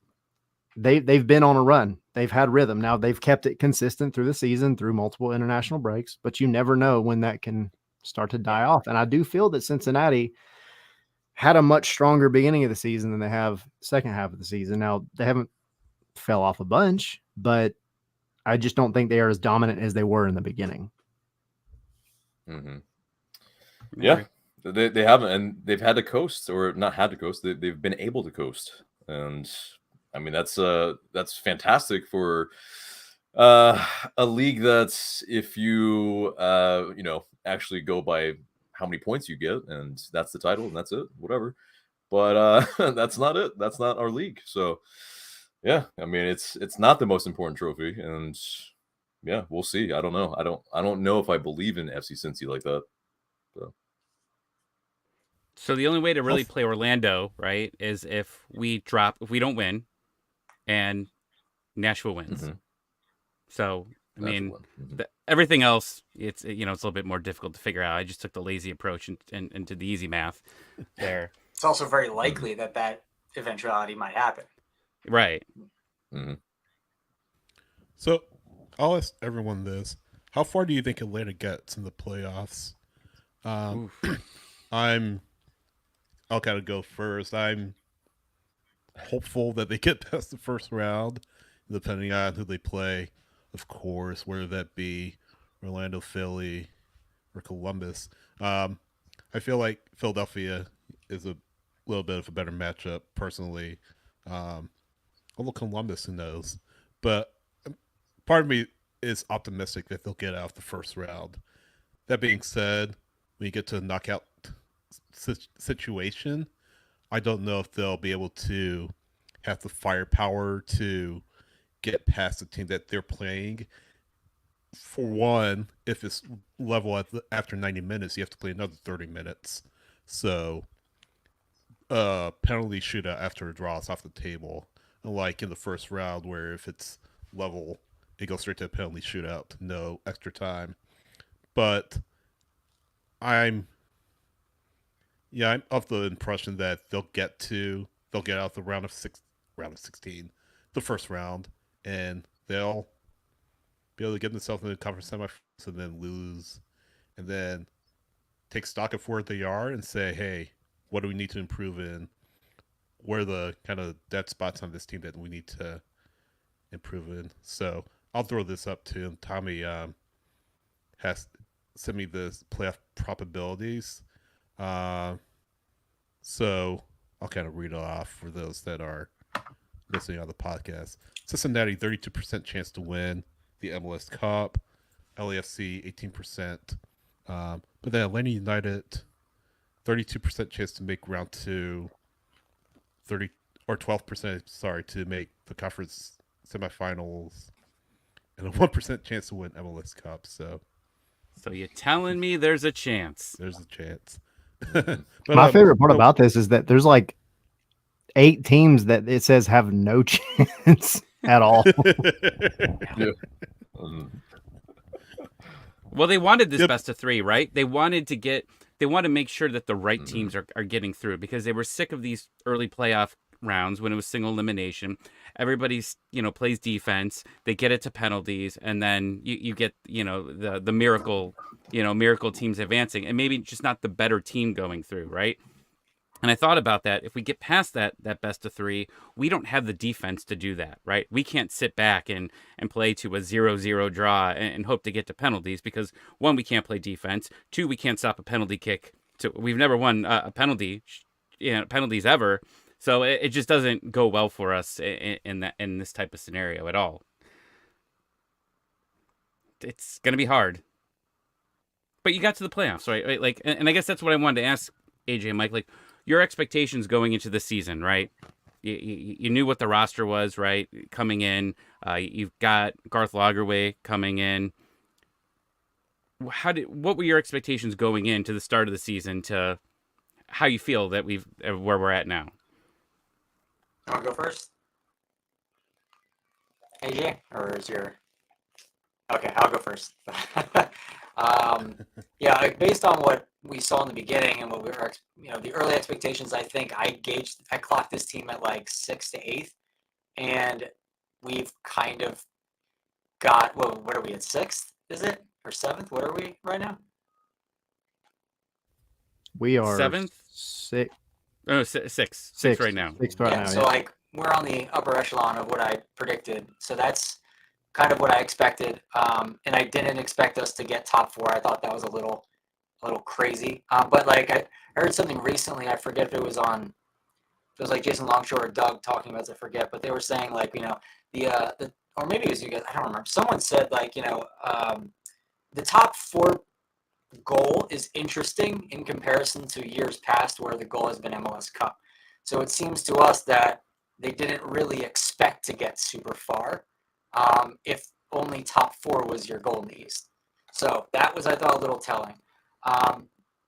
they've been on a run. They've had rhythm. Now they've kept it consistent through the season, through multiple international breaks, but you never know when that can start to die off. And I do feel that Cincinnati had a much stronger beginning of the season than they have second half of the season. Now they haven't fell off a bunch, but I just don't think they are as dominant as they were in the beginning. Mm-hmm. Yeah, they haven't, and they've had to coast, or not had to coast. They've been able to coast, and I mean, that's fantastic for a league that's, if you actually go by how many points you get, and that's the title, and that's it, whatever. But that's not it. That's not our league. So yeah, I mean, it's not the most important trophy, and yeah, we'll see. I don't know. I don't know if I believe in FC Cincy like that. So the only way to really play Orlando, right, is if we don't win, and Nashville wins. Mm-hmm. So, I mean, everything else, it's a little bit more difficult to figure out. I just took the lazy approach and did the easy math there. It's also very likely that eventuality might happen. Right. Mm-hmm. So, I'll ask everyone this. How far do you think Atlanta gets in the playoffs? I'll kind of go first. I'm hopeful that they get past the first round, depending on who they play, of course, whether that be Orlando, Philly, or Columbus. I feel like Philadelphia is a little bit of a better matchup, personally. Although Columbus, who knows? But part of me is optimistic that they'll get out of the first round. That being said, when you get to a knockout situation, I don't know if they'll be able to have the firepower to get past the team that they're playing. For one, if it's level after 90 minutes, you have to play another 30 minutes. So, penalty shootout after a draw is off the table. Unlike in the first round, where if it's level, it goes straight to a penalty shootout, no extra time. But I'm of the impression that they'll get out the round of 16, the first round, and they'll be able to get themselves in the conference semifinals and then lose, and then take stock of where they are and say, hey, what do we need to improve in? Where are the kind of dead spots on this team that we need to improve in? So I'll throw this up to him. Tommy has sent me the playoff probabilities. So I'll kind of read it off for those that are listening on the podcast. Cincinnati, 32% chance to win the MLS Cup. LAFC, 18%. But then Atlanta United, 32% chance to make round 2. 12%, to make the conference semifinals, and a 1% chance to win MLS Cup. So you're telling me there's a chance? There's a chance. But my favorite part about this is that there's like 8 teams that it says have no chance at all. Yeah. Well, they wanted this best of 3, right? They want to make sure that the right teams are getting through, because they were sick of these early playoff rounds when it was single elimination. Everybody's, plays defense. They get it to penalties, and then you get, the miracle, miracle teams advancing, and maybe just not the better team going through, right? And I thought about that. If we get past that best of 3, we don't have the defense to do that, right? We can't sit back and play to a 0-0 draw and hope to get to penalties because, 1, we can't play defense. 2, we can't stop a penalty kick. We've never won a penalty, penalties ever. So it just doesn't go well for us in this type of scenario at all. It's going to be hard. But you got to the playoffs, right? Like, and I guess that's what I wanted to ask AJ and Mike. Like, your expectations going into the season, right? You knew what the roster was, right? Coming in, you've got Garth Lagerwey coming in. What were your expectations going into the start of the season to how you feel that where we're at now? You want to go first, AJ, or is your? Okay, I'll go first. Yeah, like based on what we saw in the beginning and what we were, the early expectations, I think I clocked this team at like 6th to 8th, and we've kind of got, what are we at 6th? Is it or 7th? What are we right now? We are 7th, 6th. Oh, 6th right now. 6th right now. So like we're on the upper echelon of what I predicted. So that's kind of what I expected. And I didn't expect us to get top 4. I thought that was a little crazy. But like I heard something recently. I forget if it was like Jason Longshore or Doug talking about it. I forget, but they were saying like the or maybe it was you guys. I don't remember. Someone said like the top 4 goal is interesting in comparison to years past where the goal has been MLS Cup. So it seems to us that they didn't really expect to get super far if only top 4 was your goal in the East. So that was, I thought, a little telling.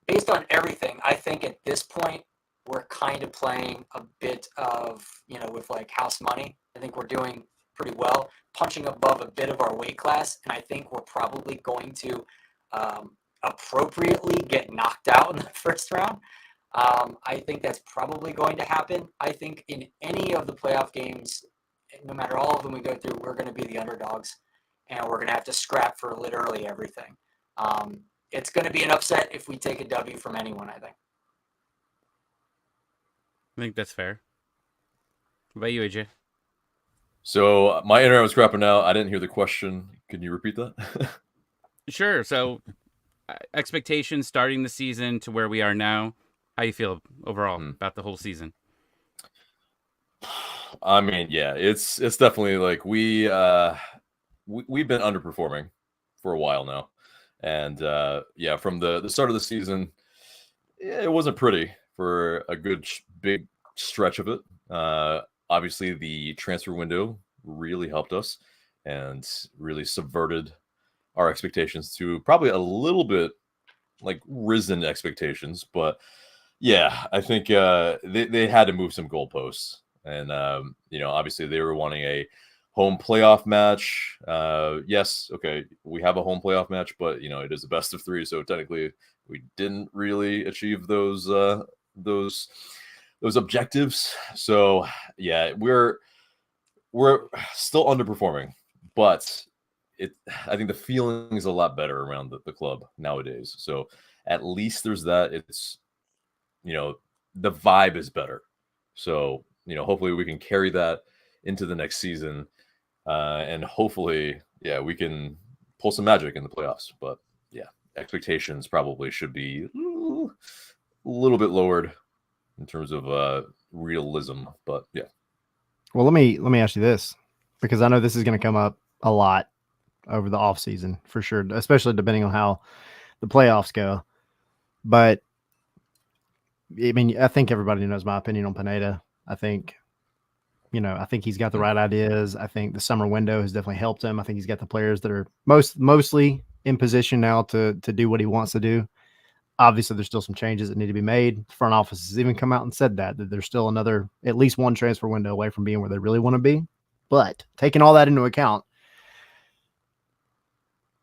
Based on everything, I think at this point we're kind of playing a bit of, with like house money. I think we're doing pretty well, punching above a bit of our weight class, and I think we're probably going to appropriately get knocked out in the first round. I think that's probably going to happen. I think in any of the playoff games, no matter all of them we go through, we're going to be the underdogs, and we're going to have to scrap for literally everything. It's going to be an upset if we take a W from anyone, I think. I think that's fair. What about you, AJ? So my internet was crapping out. I didn't hear the question. Can you repeat that? Sure. So expectations starting the season to where we are now. How you feel overall about the whole season? I mean, yeah, it's definitely like we've been underperforming for a while now, and yeah, from the start of the season, it wasn't pretty for a good big stretch of it. Obviously, the transfer window really helped us and really subverted our expectations to probably a little bit like risen expectations, but yeah, I think they had to move some goalposts. And, obviously they were wanting a home playoff match. Yes, okay, we have a home playoff match, but, it is a best of 3. So technically we didn't really achieve those objectives. So, yeah, we're still underperforming, but I think the feeling is a lot better around the club nowadays. So at least there's that. It's, the vibe is better. So, hopefully we can carry that into the next season. And hopefully, yeah, we can pull some magic in the playoffs. But yeah, expectations probably should be a little bit lowered in terms of realism. But yeah. Well, let me ask you this, because I know this is going to come up a lot over the off season for sure, especially depending on how the playoffs go. But I mean, I think everybody knows my opinion on Pineda. I think he's got the right ideas. I think the summer window has definitely helped him. I think he's got the players that are mostly in position now to do what he wants to do. Obviously, there's still some changes that need to be made. The front office has even come out and said that there's still at least one transfer window away from being where they really want to be. But taking all that into account,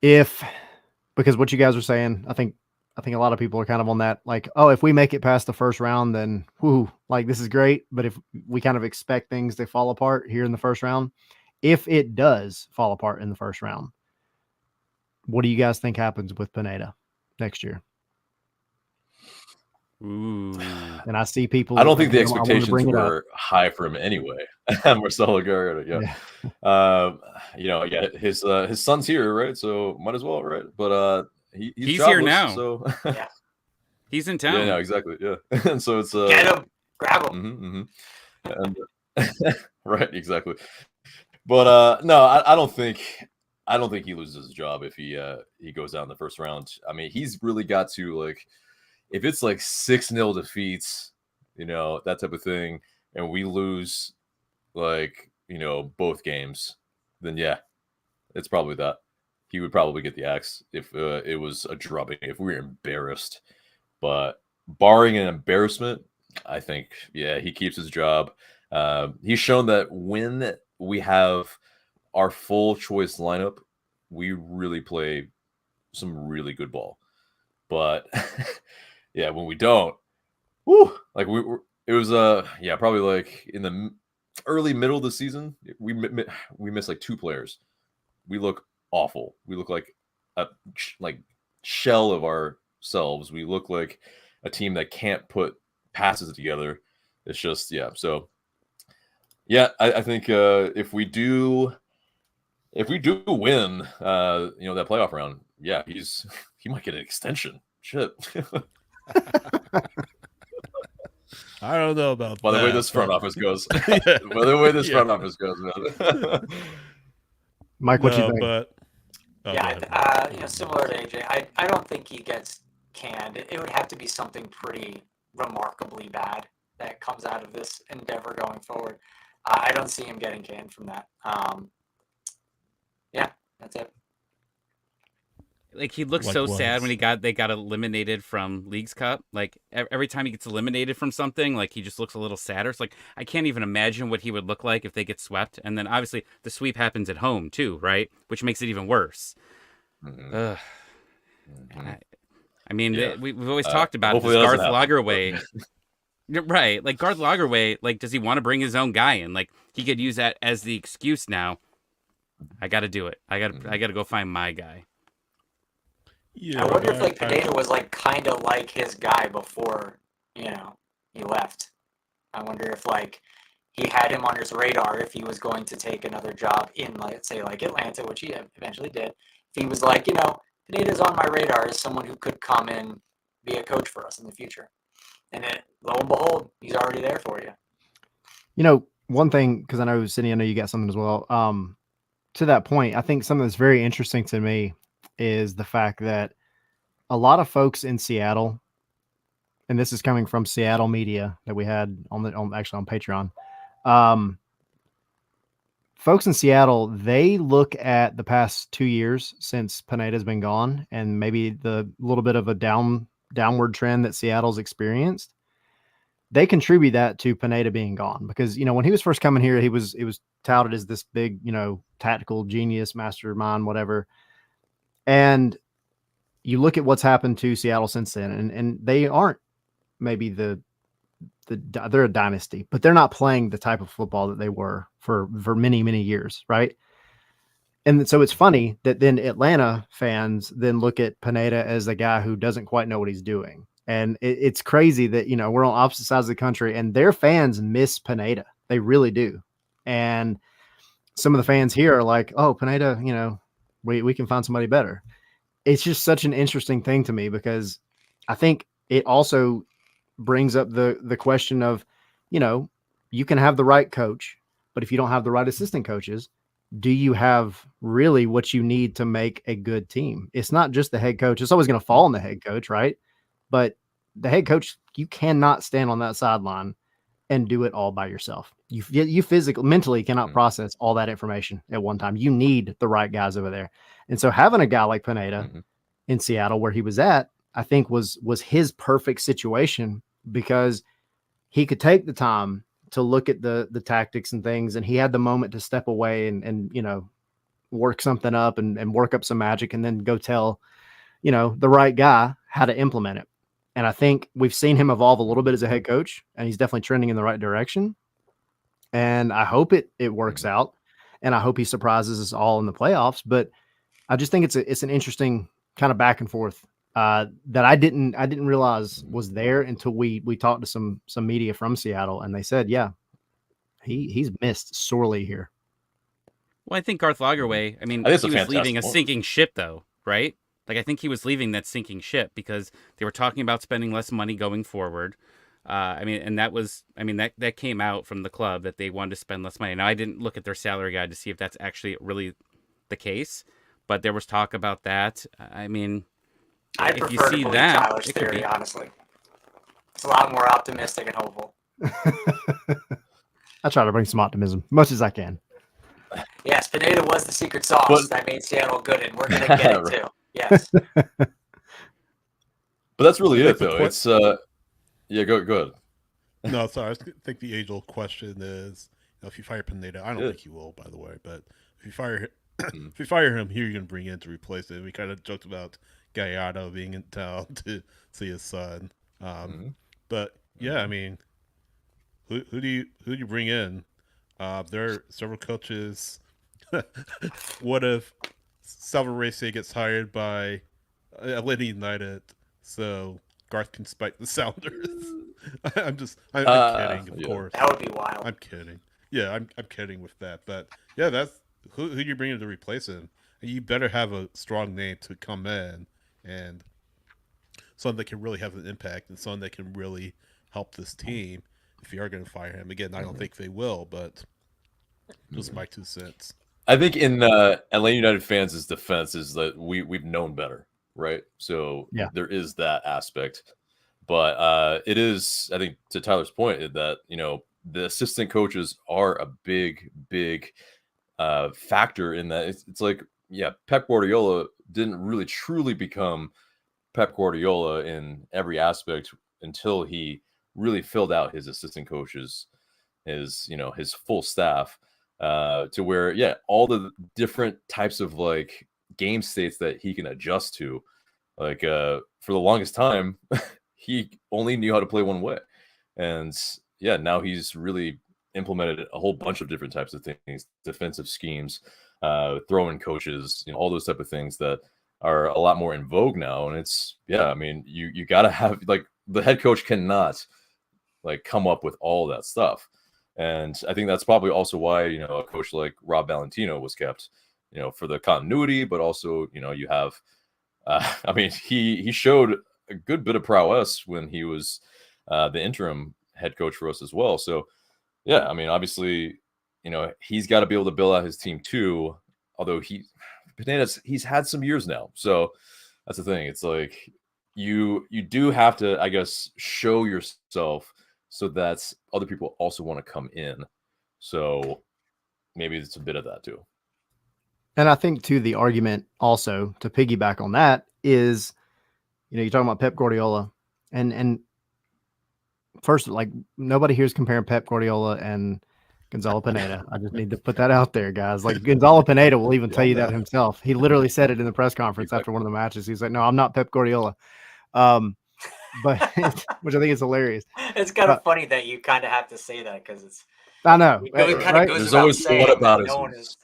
because what you guys are saying, I think I think a lot of people are kind of on that, like, oh, if we make it past the first round, then whoo, like this is great. But if we kind of expect things to fall apart here in the first round, if it does fall apart in the first round, what do you guys think happens with Pineda next year? Ooh. And I see people. I don't think the I wanted to expectations bring it up. were high for him anyway. Marcelo Garrett, yeah. His son's here, right? So might as well, right? But he's here jobless, now. So Yeah. He's in town. yeah, no, exactly, yeah. And so it's Get him, grab him. And, right, exactly. But no, I don't think he loses his job if he goes out in the first round. I mean, he's really got to, like, if it's like 6-0 defeats, that type of thing, and we lose, like, both games, then yeah, it's probably that. He would probably get the axe if it was a drubbing, if we were embarrassed. But barring an embarrassment, I think, yeah, he keeps his job. He's shown that when we have our full choice lineup, we really play some really good ball. But yeah, when we don't, like it was probably like in the early middle of the season, we missed like 2 players. We look awful. We look like a shell of ourselves. We look like a team that can't put passes together. It's just, yeah. So yeah, I think if we do win, that playoff round, yeah, he might get an extension. Shit. I don't know about By the way this front office goes. By the way this front office goes, man. Mike, what you think? But Similar to AJ, I don't think he gets canned. It would have to be something pretty remarkably bad that comes out of this endeavor going forward. I don't see him getting canned from that. Yeah, that's it. Like, he looks Like so what? sad when they got eliminated from Leagues Cup. Like, every time he gets eliminated from something, like, he just looks a little sadder. It's like, I can't even imagine what he would look like if they get swept. And then obviously the sweep happens at home too, right? Which makes it even worse. Mm-hmm. I mean, Yeah. we've always talked about this Garth Lagerwey. Right. Like, Garth Lagerwey, like, does he want to bring his own guy in? Like, he could use that as the excuse now. I got to do it. I got to go find my guy. yeah, I wonder if Pineda was like kind of like his guy before, he left. I wonder if he had him on his radar if he was going to take another job in, let's say, like Atlanta, which he eventually did. If he was like, Pineda's on my radar as someone who could come in, be a coach for us in the future. And then, lo and behold, he's already there for you. One thing, because I know, Cindy, I know you got something as well. To that point, I think something that's very interesting to me is the fact that a lot of folks in Seattle, and this is coming from Seattle media that we had on Patreon. Folks in Seattle, they look at the past 2 years since Pineda's been gone, and maybe the little bit of a downward trend that Seattle's experienced. They contribute that to Pineda being gone because, when he was first coming here, he was touted as this big, tactical genius, mastermind, whatever. And you look at what's happened to Seattle since then, and they aren't maybe they're a dynasty, but they're not playing the type of football that they were for many, many years. Right. And so it's funny that then Atlanta fans then look at Pineda as a guy who doesn't quite know what he's doing. And it's crazy that, we're on opposite sides of the country and their fans miss Pineda. They really do. And some of the fans here are like, oh, Pineda, we can find somebody better. It's just such an interesting thing to me because I think it also brings up the question of, you can have the right coach, but if you don't have the right assistant coaches, do you have really what you need to make a good team? It's not just the head coach. It's always going to fall on the head coach, right? But the head coach, you cannot stand on that sideline and do it all by yourself. You physically, mentally cannot process all that information at one time. You need the right guys over there. And so having a guy like Pineda in Seattle where he was at, I think was his perfect situation because he could take the time to look at the tactics and things. And he had the moment to step away and work something up and work up some magic and then go tell, the right guy, how to implement it. And I think we've seen him evolve a little bit as a head coach, and he's definitely trending in the right direction. And I hope it works out, and I hope he surprises us all in the playoffs. But I just think it's an interesting kind of back and forth that I didn't realize was there until we talked to some media from Seattle, and they said, yeah, he's missed sorely here. Well, I think Garth Lagerway, he was leaving a sinking ship, though, right? Like, I think he was leaving that sinking ship because they were talking about spending less money going forward. And that came out from the club that they wanted to spend less money. Now, I didn't look at their salary guide to see if that's actually really the case, but there was talk about that. I if you prefer see to that, Tyler's theory, honestly. It's a lot more optimistic and hopeful. I try to bring some optimism, much as I can. Yes, Pineda was the secret sauce that made Seattle good, and we're going to get it too. Yes. But that's really it, though. It's yeah, go ahead. No, sorry. I think the age-old question is, if you fire Pineda, I don't think you will, by the way. But if you fire him, if you fire him, who are you going to bring in to replace it? We kind of joked about Gallardo being in town to see his son. But yeah, who do you bring in? There are several coaches. What if Salvarez gets hired by Atlanta United so Garth can spike the Sounders? I'm kidding, of course. That would be wild. I'm kidding. Yeah, I'm kidding with that. But yeah, that's who you bring in to replace him. And you better have a strong name to come in and someone that can really have an impact and someone that can really help this team. If you are going to fire him again, I don't think they will, but just my 2 cents. I think in Atlanta United fans' defense is that we've known better, right? So there is that aspect, but it is, I think, to Tyler's point, that the assistant coaches are a big factor in that. It's like, Pep Guardiola didn't really truly become Pep Guardiola in every aspect until he really filled out his assistant coaches, his full staff, to where, all the different types of like game states that he can adjust to. Like for the longest time, he only knew how to play one way. And now he's really implemented a whole bunch of different types of things, defensive schemes, throwing coaches, all those type of things that are a lot more in vogue now. And it's, you got to have, like, the head coach cannot like come up with all that stuff. And I think that's probably also why, a coach like Rob Valentino was kept, for the continuity, but also, you have, he showed a good bit of prowess when he was the interim head coach for us as well. So, obviously, he's got to be able to build out his team too. Although he's had some years now. So that's the thing. It's like you do have to, I guess, show yourself so that other people also want to come in. So maybe it's a bit of that too. And I think too, the argument also to piggyback on that is, you're talking about Pep Guardiola and first, like, nobody here is comparing Pep Guardiola and Gonzalo Pineda. I just need to put that out there, guys. Like, Gonzalo Pineda will even tell you that himself. He literally said it in the press conference after one of the matches. He's like, no, I'm not Pep Guardiola. But which I think is hilarious. It's kind of funny that you kind of have to say that because it's. I know. It kind of goes There's without always saying one about no it. one is.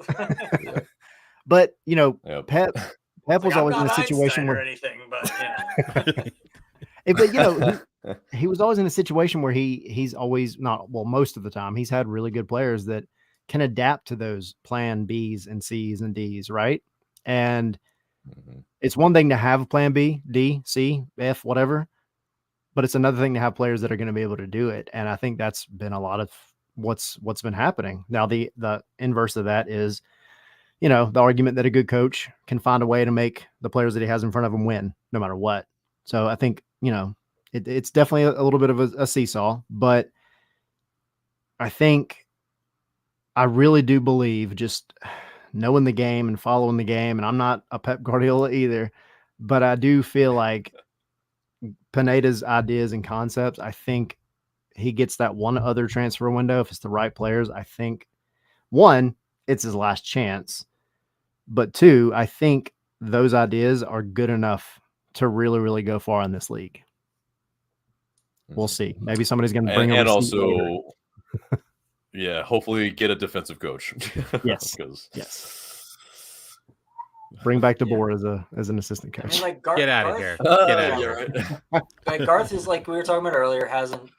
But Pep was always in a situation where anything, but he was always in a situation where he's always most of the time he's had really good players that can adapt to those plan B's and C's and D's, right? And it's one thing to have a plan B, D, C, F, whatever, but it's another thing to have players that are going to be able to do it. And I think that's been a lot of what's been happening. Now, the inverse of that is, the argument that a good coach can find a way to make the players that he has in front of him win no matter what. So I think, it's definitely a little bit of a seesaw, but I really do believe, just knowing the game and following the game, and I'm not a Pep Guardiola either, but I do feel like Pineda's ideas and concepts, I think he gets that one other transfer window if it's the right players. I think, one, it's his last chance, but two, I think those ideas are good enough to really, really go far in this league. We'll see. Maybe somebody's going to bring and a also, yeah, hopefully get a defensive coach. Yes. Bring back DeBoer as an assistant coach. I mean, like Get out of here. Get out of here. Right. But Garth is, like we were talking about earlier, hasn't,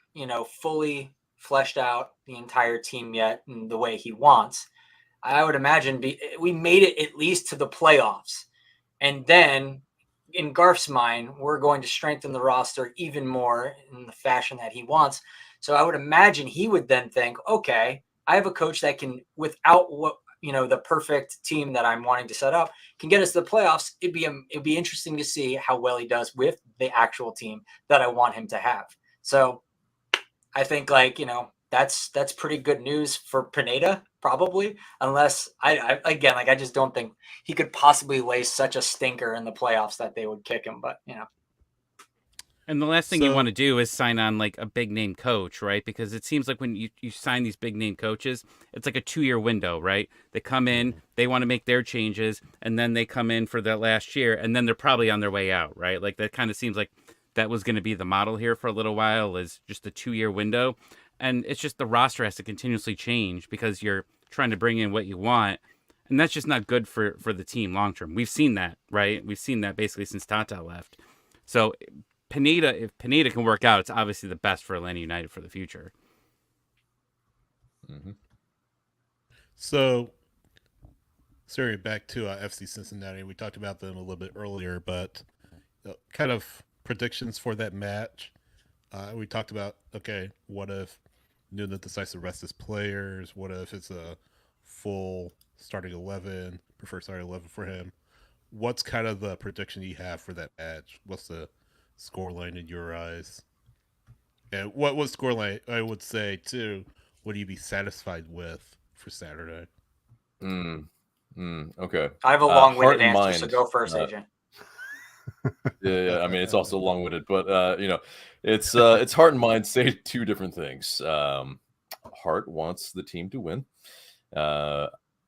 fully fleshed out the entire team yet in the way he wants. I would imagine we made it at least to the playoffs. And then in Garth's mind, we're going to strengthen the roster even more in the fashion that he wants. So I would imagine he would then think, okay, I have a coach that can, without the perfect team that I'm wanting to set up, can get us to the playoffs. It'd be interesting to see how well he does with the actual team that I want him to have. So I think that's pretty good news for Pineda, probably, unless I just don't think he could possibly lay such a stinker in the playoffs that they would kick him. But And the last thing you want to do is sign on like a big name coach, right? Because it seems like when you sign these big name coaches, it's like a 2-year window, right? They come in, they want to make their changes, and then they come in for that last year, and then they're probably on their way out, right? Like that kind of seems like that was going to be the model here for a little while, is just a 2-year window. And it's just the roster has to continuously change because you're trying to bring in what you want. And that's just not good for the team long term. We've seen that, right? We've seen that basically since Tata left. So if Pineda can work out, it's obviously the best for Atlanta United for the future. Mm-hmm. So, sorry, back to FC Cincinnati. We talked about them a little bit earlier, but kind of predictions for that match. We talked about, okay, what if Noonan decides to rest his players? What if it's a full starting 11, preferred starting 11 for him? What's kind of the prediction you have for that match? What's the scoreline in your eyes? And what scoreline, I would say, too, would you be satisfied with for Saturday? Okay. I have a long-winded answer, so go first, AJ. Yeah. I mean, it's also long-winded, but it's heart and mind say two different things. Heart wants the team to win.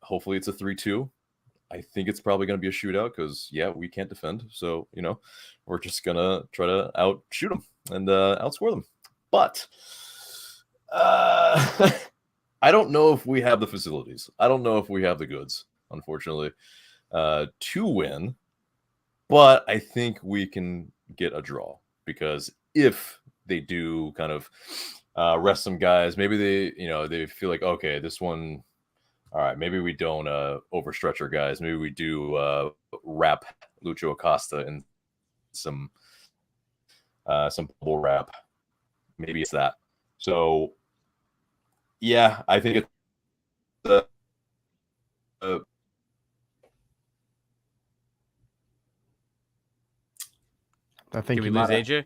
Hopefully, it's a 3-2. I think it's probably going to be a shootout because, we can't defend. So, we're just going to try to outshoot them and outscore them. But I don't know if we have the facilities. I don't know if we have the goods, unfortunately, to win. But I think we can get a draw because if they do kind of rest some guys, maybe they feel like, okay, this one, all right, maybe we don't overstretch our guys. Maybe we do wrap Lucho Acosta in some bull wrap. Maybe it's that. So, I think it's I think Did we lose AJ?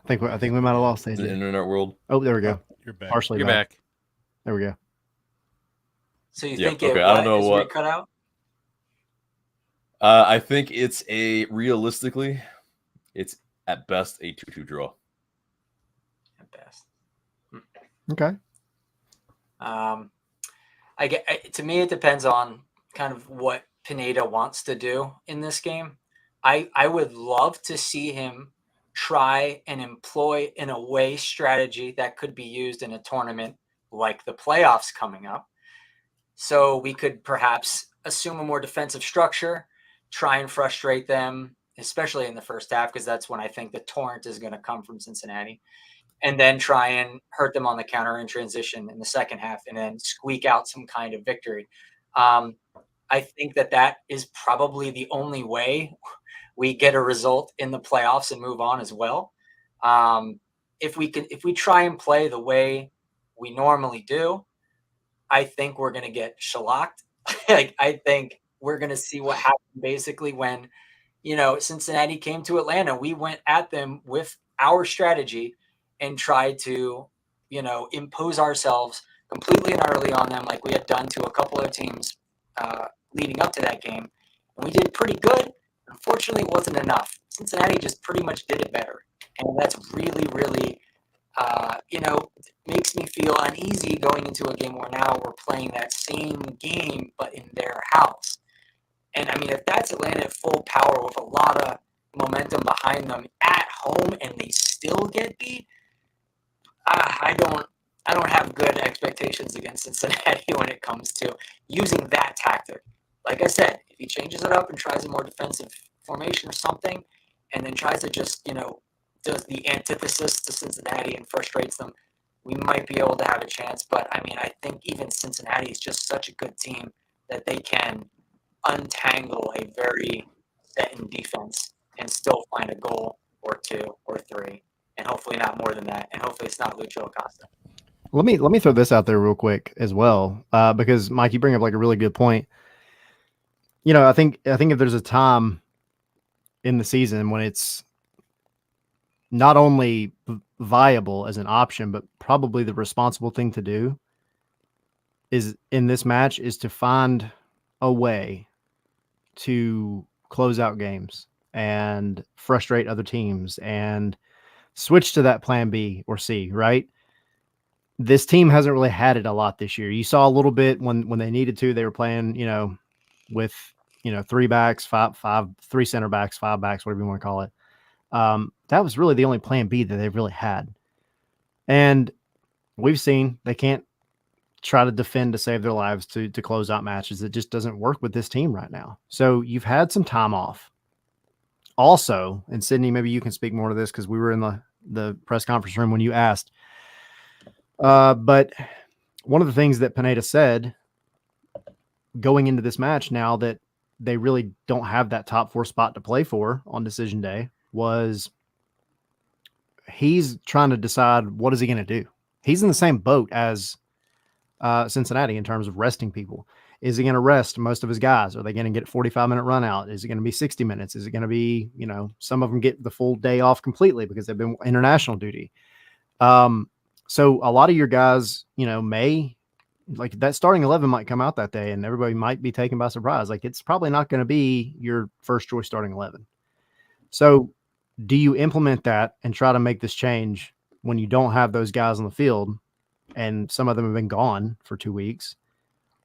I think we might have lost AJ. the internet world. Oh, there we go. You're back. Partially You're back. There we go. So you Yeah, think okay, I don't know what cut out? I think it's realistically, it's at best a 2-2 draw. At best. Okay. To me, it depends on kind of what Pineda wants to do in this game. I would love to see him try and employ an away strategy that could be used in a tournament like the playoffs coming up. So we could perhaps assume a more defensive structure, try and frustrate them, especially in the first half, because that's when I think the torrent is going to come from Cincinnati, and then try and hurt them on the counter in transition in the second half and then squeak out some kind of victory. I think that is probably the only way we get a result in the playoffs and move on as well. If we try and play the way we normally do, I think we're going to get shellacked. I think we're going to see what happened basically when, Cincinnati came to Atlanta. We went at them with our strategy and tried to, impose ourselves completely and utterly on them like we had done to a couple of teams leading up to that game. And we did pretty good. Unfortunately, it wasn't enough. Cincinnati just pretty much did it better. And that's really, really, makes me feel uneasy going into a game where now we're playing that same game, but in their house. And I mean, if that's Atlanta at full power with a lot of momentum behind them at home and they still get beat, I don't have good expectations against Cincinnati when it comes to using that tactic. Like I said, if he changes it up and tries a more defensive formation or something, and then tries to just, does the antithesis to Cincinnati and frustrates them, we might be able to have a chance. But, I mean, I think even Cincinnati is just such a good team that they can untangle a very set-in defense and still find a goal or two or three, and hopefully not more than that, and hopefully it's not Lucho Acosta. Let me throw this out there real quick as well, because Mike, you bring up like a really good point. I think if there's a time in the season when it's not only viable as an option, but probably the responsible thing to do is in this match is to find a way to close out games and frustrate other teams and switch to that plan B or C, right? This team hasn't really had it a lot this year. You saw a little bit when they needed to. They were playing, with three backs, three center backs, five backs, whatever you want to call it. That was really the only plan B that they've really had. And we've seen they can't try to defend to save their lives to close out matches. It just doesn't work with this team right now. So you've had some time off. Also, and Sydney, maybe you can speak more to this because we were in the press conference room when you asked. But one of the things that Pineda said going into this match, now that they really don't have that top 4 spot to play for on decision day, was he's trying to decide what is he going to do. He's in the same boat as Cincinnati in terms of resting people. Is he going to rest most of his guys? Are they going to get a 45-minute run out? Is it going to be 60 minutes? Is it going to be, some of them get the full day off completely because they've been international duty. So a lot of your guys, may, like, that starting 11 might come out that day and everybody might be taken by surprise. Like, it's probably not going to be your first choice starting 11. So do you implement that and try to make this change when you don't have those guys on the field and some of them have been gone for 2 weeks?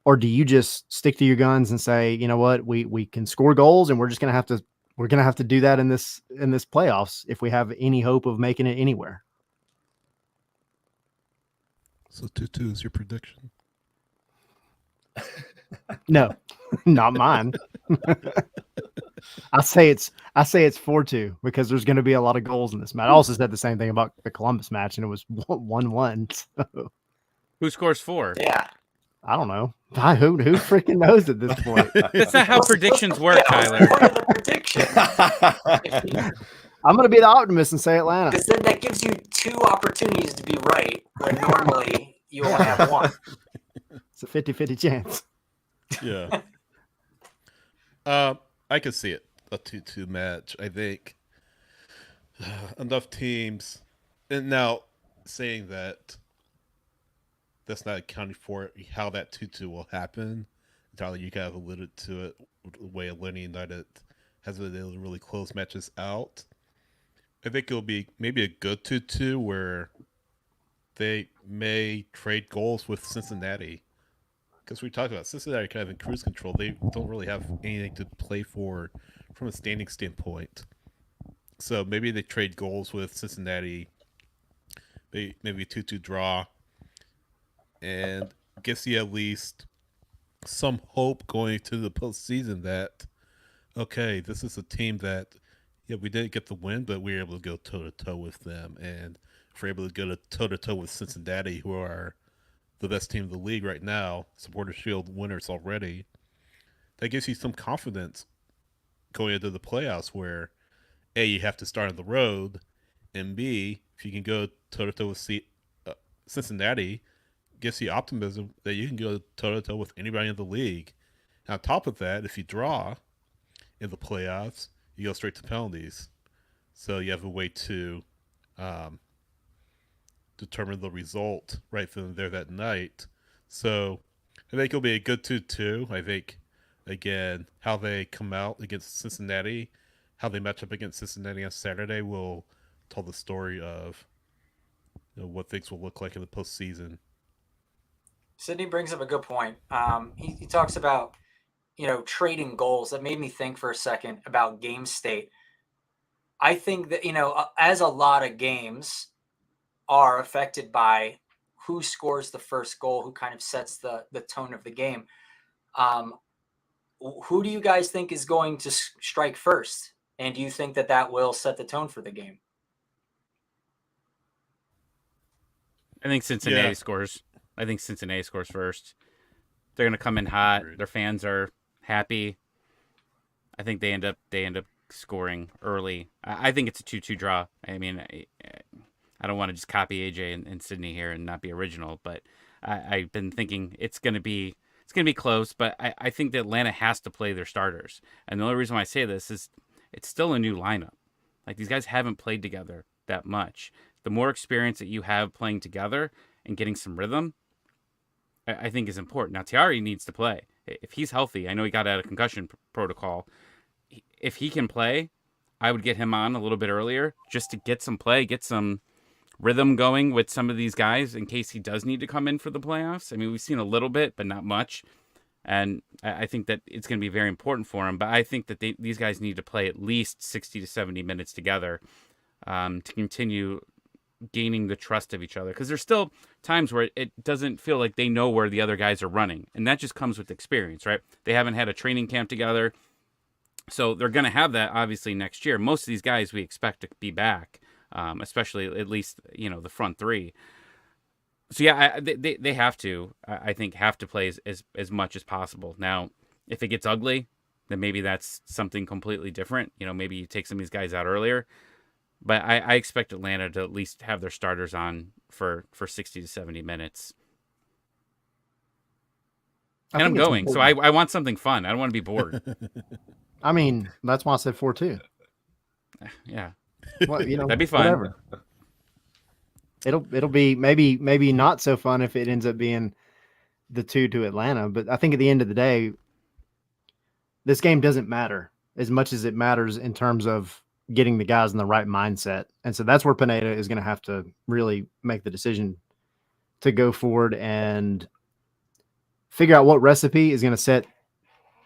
Or do you just stick to your guns and say, you know what, we can score goals and we're going to have to do that in this playoffs if we have any hope of making it anywhere? So 2-2 is your prediction? No, not mine. I say it's 4-2 because there's going to be a lot of goals in this match. I also said the same thing about the Columbus match, and it was 1-1. So. Who scores 4? Yeah. I don't know. Who freaking knows at this point? That's not how predictions work, Tyler. What are the predictions? I'm going to be the optimist and say Atlanta. Because then that gives you 2 opportunities to be right, when normally you only have 1. It's a 50-50 chance. Yeah. I could see it, a 2-2 match. I think enough teams. And now, saying that, that's not accounting for how that 2-2 will happen. Tyler, you kind of alluded to it, the way Atlanta United has been able to really close matches out. I think it'll be maybe a good 2-2 where they may trade goals with Cincinnati. Because we talked about Cincinnati kind of in cruise control. They don't really have anything to play for from a standing standpoint. So maybe they trade goals with Cincinnati. Maybe a 2-2 draw. And gives you at least some hope going to the postseason that, okay, this is a team that, yeah, we didn't get the win, but we were able to go toe-to-toe with them. And if we're able to go toe-to-toe with Cincinnati, who are the best team in the league right now, Supporters Shield winners already, that gives you some confidence going into the playoffs where, A, you have to start on the road, and B, if you can go toe-to-toe with Cincinnati, gives you optimism that you can go toe-to-toe with anybody in the league. And on top of that, if you draw in the playoffs, you go straight to penalties. So you have a way to determine the result right then and there that night. So I think it'll be a good 2-2. I think, again, how they come out against Cincinnati, how they match up against Cincinnati on Saturday will tell the story of what things will look like in the postseason. Sydney brings up a good point. He talks about, trading goals. That made me think for a second about game state. I think that, as a lot of games are affected by who scores the first goal, who kind of sets the tone of the game. Who do you guys think is going to strike first? And do you think that will set the tone for the game? I think Cincinnati scores. I think Cincinnati scores first. They're going to come in hot. Their fans are happy. I think they end up scoring early. I think it's a 2-2 draw. I mean, I don't want to just copy AJ and Sydney here and not be original, but I've been thinking it's going to be close. But I think that Atlanta has to play their starters, and the only reason why I say this is it's still a new lineup. Like, these guys haven't played together that much. The more experience that you have playing together and getting some rhythm, I think is important. Now, Tiari needs to play. If he's healthy, I know he got out of concussion protocol. If he can play, I would get him on a little bit earlier just to get some play, get some rhythm going with some of these guys in case he does need to come in for the playoffs. I mean, we've seen a little bit, but not much. And I think that it's going to be very important for him. But I think that these guys need to play at least 60 to 70 minutes together to continue gaining the trust of each other. Because there's still times where it doesn't feel like they know where the other guys are running. And that just comes with experience, right? They haven't had a training camp together. So they're going to have that, obviously, next year. Most of these guys we expect to be back, especially at least, the front three. So, yeah, they have to, I think, play as much as possible. Now, if it gets ugly, then maybe that's something completely different. Maybe you take some of these guys out earlier. But I expect Atlanta to at least have their starters on for 60 to 70 minutes. And I'm going, so I want something fun. I don't want to be bored. I mean, that's why I said 4-2. Yeah. Well, that'd be fun. Whatever. It'll be maybe not so fun if it ends up being the 2 to Atlanta. But I think at the end of the day, this game doesn't matter as much as it matters in terms of getting the guys in the right mindset. And so that's where Pineda is going to have to really make the decision to go forward and figure out what recipe is going to set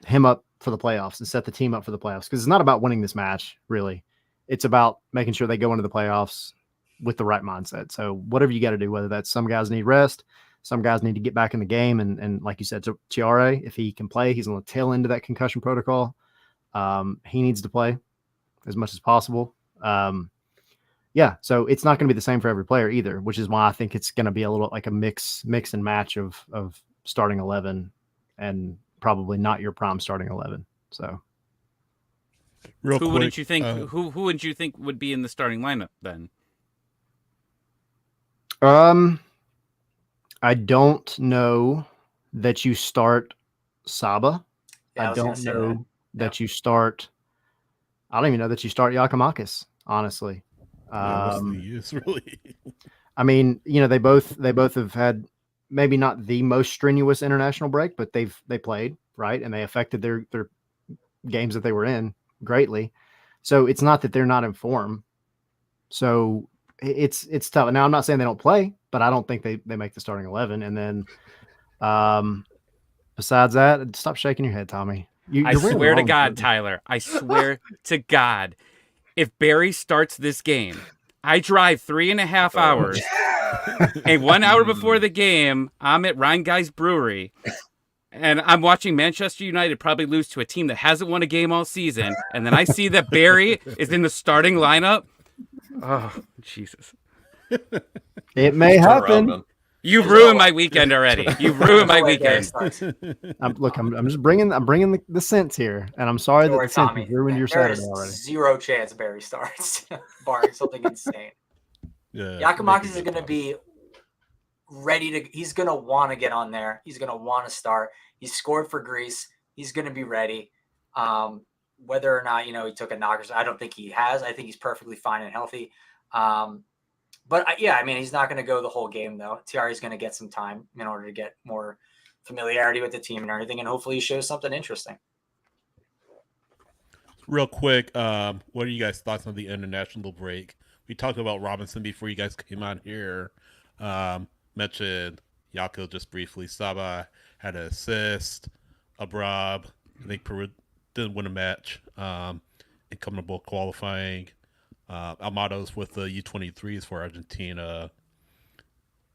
him up for the playoffs and set the team up for the playoffs. Because it's not about winning this match, really. It's about making sure they go into the playoffs with the right mindset. So whatever you got to do, whether that's some guys need rest, some guys need to get back in the game. And like you said, so Tiare, if he can play, he's on the tail end of that concussion protocol. He needs to play as much as possible. So it's not going to be the same for every player either, which is why I think it's going to be a little like a mix and match of starting 11 and probably not your prime starting 11. So Real quick, wouldn't you think who wouldn't you think would be in the starting lineup then? I don't know that you start Saba. Yeah, I don't know that you start. I don't even know that you start Yakimakis, honestly. What's the use, really? I mean, they both have had maybe not the most strenuous international break, but they played, right, and they affected their games that they were in greatly. So it's not that they're not in form. So it's tough. Now I'm not saying they don't play, but I don't think they make the starting 11. And then besides that, stop shaking your head, Tommy. I swear to God, Tyler, I swear to God, if Barry starts this game, I drive 3.5 hours, and 1 hour before the game, I'm at Rhine Guy's Brewery, and I'm watching Manchester United probably lose to a team that hasn't won a game all season, and then I see that Barry is in the starting lineup. Oh, Jesus. It may happen. You've ruined my weekend already. You've ruined my weekend. I'm just bringing the sense here, and I'm sorry that the sense has ruined your Saturday already. Zero chance Barry starts, barring something insane. Yeah, Yakimakis is going to be ready to. He's going to want to get on there. He's going to want to start. He's scored for Greece. He's going to be ready. Whether or not he took a knocker, I don't think he has. I think he's perfectly fine and healthy. But he's not going to go the whole game, though. Tiari's going to get some time in order to get more familiarity with the team and everything, and hopefully he shows something interesting. Real quick, what are you guys' thoughts on the international break? We talked about Robinson before you guys came on here. Mentioned Yako just briefly. Saba had an assist. Abrab, I think Peru didn't win a match in comfortable qualifying. Almado's with the U23s for Argentina,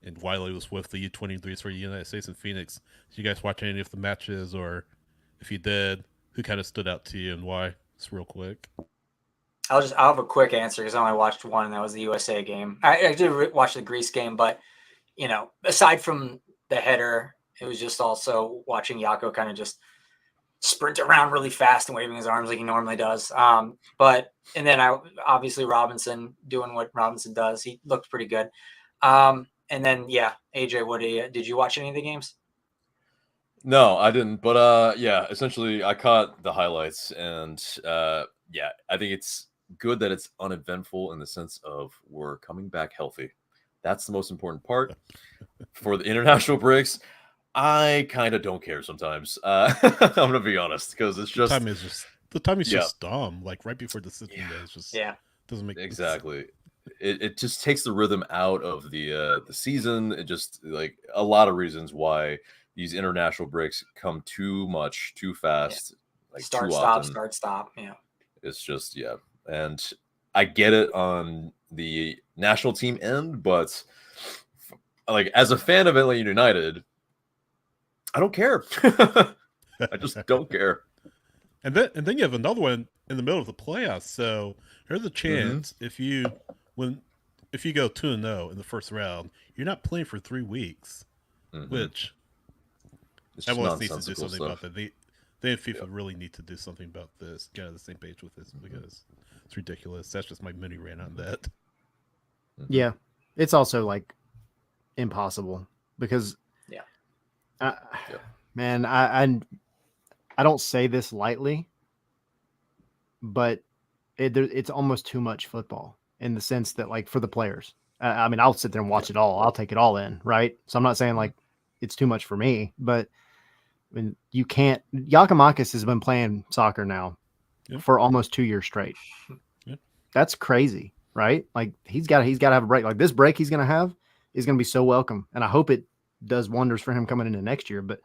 and Wiley was with the U23s for the United States in Phoenix. Did you guys watch any of the matches, or if you did, who kind of stood out to you and why? Just real quick. I'll have a quick answer because I only watched one, and that was the USA game. I did watch the Greece game, but aside from the header, it was just also watching Jaco kind of just sprint around really fast and waving his arms like he normally does. And then obviously Robinson doing what Robinson does. He looked pretty good. And then AJ, did you watch any of the games? No, I didn't. But essentially I caught the highlights, and I think it's good that it's uneventful in the sense of we're coming back healthy. That's the most important part. For the international breaks, I kind of don't care sometimes. I'm gonna be honest, because it's just the time is just dumb. Like right before the system is just doesn't make exactly. It just takes the rhythm out of the season. It just like a lot of reasons why these international breaks come too much, too fast, like start too stop, often. start stop. Yeah, it's just and I get it on the national team end, but like as a fan of Atlanta United, I don't care. I just don't care. And then you have another one in the middle of the playoffs. So there's a chance if you go 2-0 in the first round, you're not playing for 3 weeks, which MLS needs to do something about that. They and FIFA really need to do something about this. Get on the same page with this because it's ridiculous. That's just my mini rant on that. Yeah, it's also like impossible because man, I don't say this lightly, but it's almost too much football in the sense that like for the players. I mean, I'll sit there and watch it all. I'll take it all in, right? So I'm not saying like it's too much for me, but I mean, you can't. Giakoumakis has been playing soccer now for almost 2 years straight. That's crazy, right? Like he's got to have a break. Like this break he's going to have is going to be so welcome, and I hope it does wonders for him coming into next year. But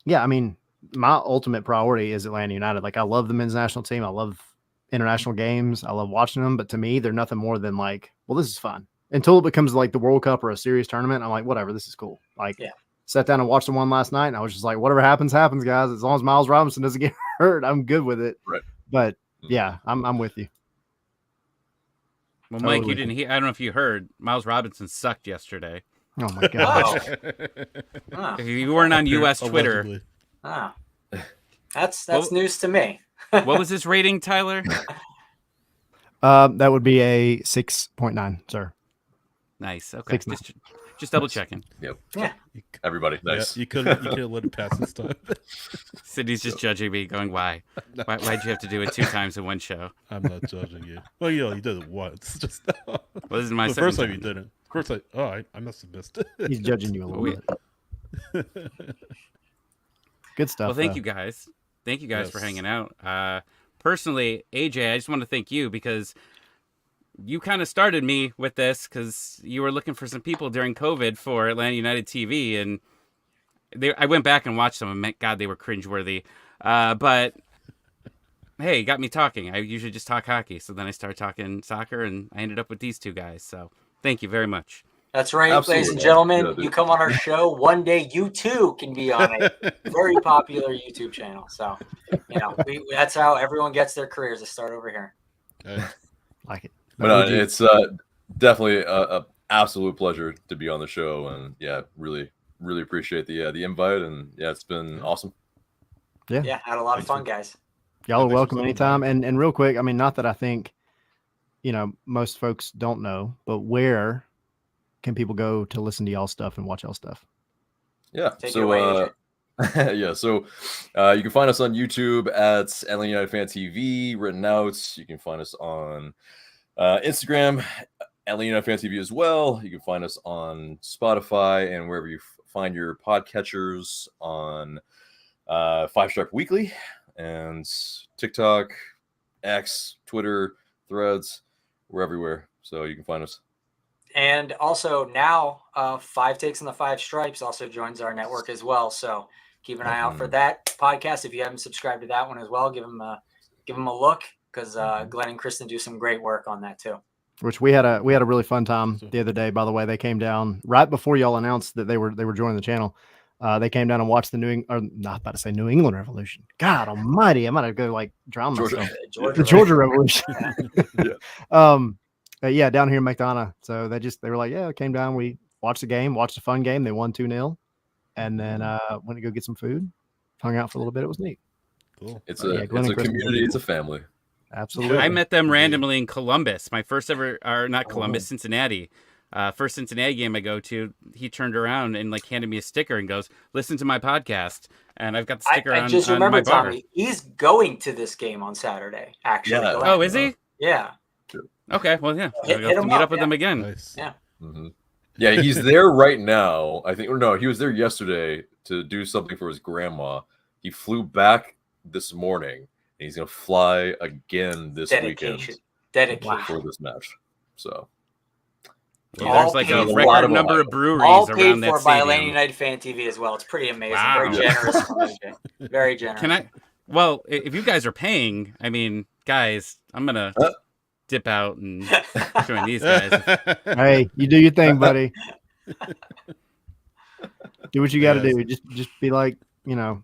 yeah, I mean, my ultimate priority is Atlanta United. Like I love the men's national team. I love international games. I love watching them. But to me, they're nothing more than like, well, this is fun. Until it becomes like the World Cup or a serious tournament, I'm like, whatever, this is cool. Like, sat down and watched the one last night, and I was just like, whatever happens, happens, guys. As long as Miles Robinson doesn't get hurt, I'm good with it. Right. But yeah, I'm with you. Well, Mike, you didn't hear. I don't know if you heard. Miles Robinson sucked yesterday. Oh my gosh! If you weren't on U.S. Twitter, that's news to me. What was his rating, Tyler? That would be a 6.9, sir. Nice. Okay. Just double checking. Yep. Yeah. Everybody. Nice. Yeah, you could have let it pass this time. Sydney's just judging me, going, "Why? Why'd you have to do it 2 times in one show?" I'm not judging you. Well, you did it once. Just well, this is my the first time you didn't. Of course, I must have missed it. He's judging you a little bit. Good stuff. Well, thank you guys. Thank you guys for hanging out. Personally, AJ, I just want to thank you because you kind of started me with this because you were looking for some people during COVID for Atlanta United TV, and I went back and watched them, and God, they were cringeworthy. But hey, it got me talking. I usually just talk hockey, so then I started talking soccer, and I ended up with these 2 guys. So thank you very much. That's right, ladies and gentlemen. You come on our show, one day you too can be on a very popular YouTube channel. So, that's how everyone gets their careers, to start over here. Like it. But it's definitely a absolute pleasure to be on the show, and really, really appreciate the invite, and it's been awesome. Yeah, had a lot of fun, guys. Y'all are welcome anytime. And real quick, I mean, not that I think, most folks don't know, but where can people go to listen to y'all stuff and watch y'all stuff? Yeah. Take it away, AJ. So you can find us on YouTube at Atlanta United Fan TV, written out. You can find us on Instagram, Atlanta United Fan TV as well. You can find us on Spotify and wherever you find your podcatchers, on 5 Stripe Weekly and TikTok, X, Twitter, Threads. We're everywhere. So you can find us. And also now 5 Takes on the 5 Stripes also joins our network as well. So keep an eye out for that podcast. If you haven't subscribed to that one as well, give them a look. because Glenn and Kristen do some great work on that too. Which we had a really fun time the other day. By the way, they came down right before y'all announced that they were joining the channel. They came down and watched the New England Revolution. God Almighty, I'm gonna go like drown myself. The Georgia Revolution. Yeah, down here in McDonough. So they were like, yeah, came down. We watched the game, watched a fun game. They won 2-0, and then went to go get some food, hung out for a little bit. It was neat. Cool. It's a community. It's a family. Absolutely. I met them randomly in Columbus. My first ever, or not Columbus, Cincinnati. First Cincinnati game I go to, he turned around and like handed me a sticker and goes, "Listen to my podcast." And I've got the sticker on. I just remember, Tommy, he's going to this game on Saturday. Actually, yeah. Oh, is he? Yeah. Okay. Well, yeah. Hit I'll have to meet up with him again. Nice. Yeah. Mm-hmm. Yeah, he's there right now. I think, or no, he was there yesterday to do something for his grandma. He flew back this morning, and he's gonna fly again this weekend for this match. So. Yeah, there's like a record number of breweries all around paid that for by stadium. Atlanta United Fan TV as well. It's pretty amazing. Wow. Very generous from AJ. Very generous. Well, if you guys are paying, I mean, guys, I'm gonna dip out and join these guys. Hey, you do your thing, buddy. Do what you got to do. Just be like, never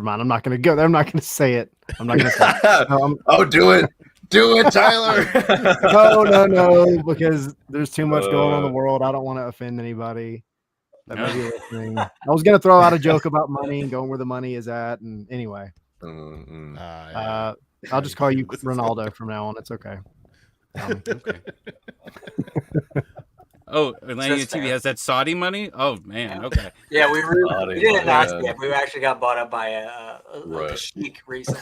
mind. I'm not going to go there. I'm not going to say it. I'm not going to say it. Oh, do it. Do it, Tyler. No, because there's too much going on in the world. I don't want to offend anybody that may be listening. I was going to throw out a joke about money and going where the money is at. And anyway, I'll just call you Ronaldo from now on. It's okay. Okay. Oh, Atlanta TV has that Saudi money? Oh, man. Okay. Yeah, we didn't announce it yet. We actually got bought up by a sheik recently.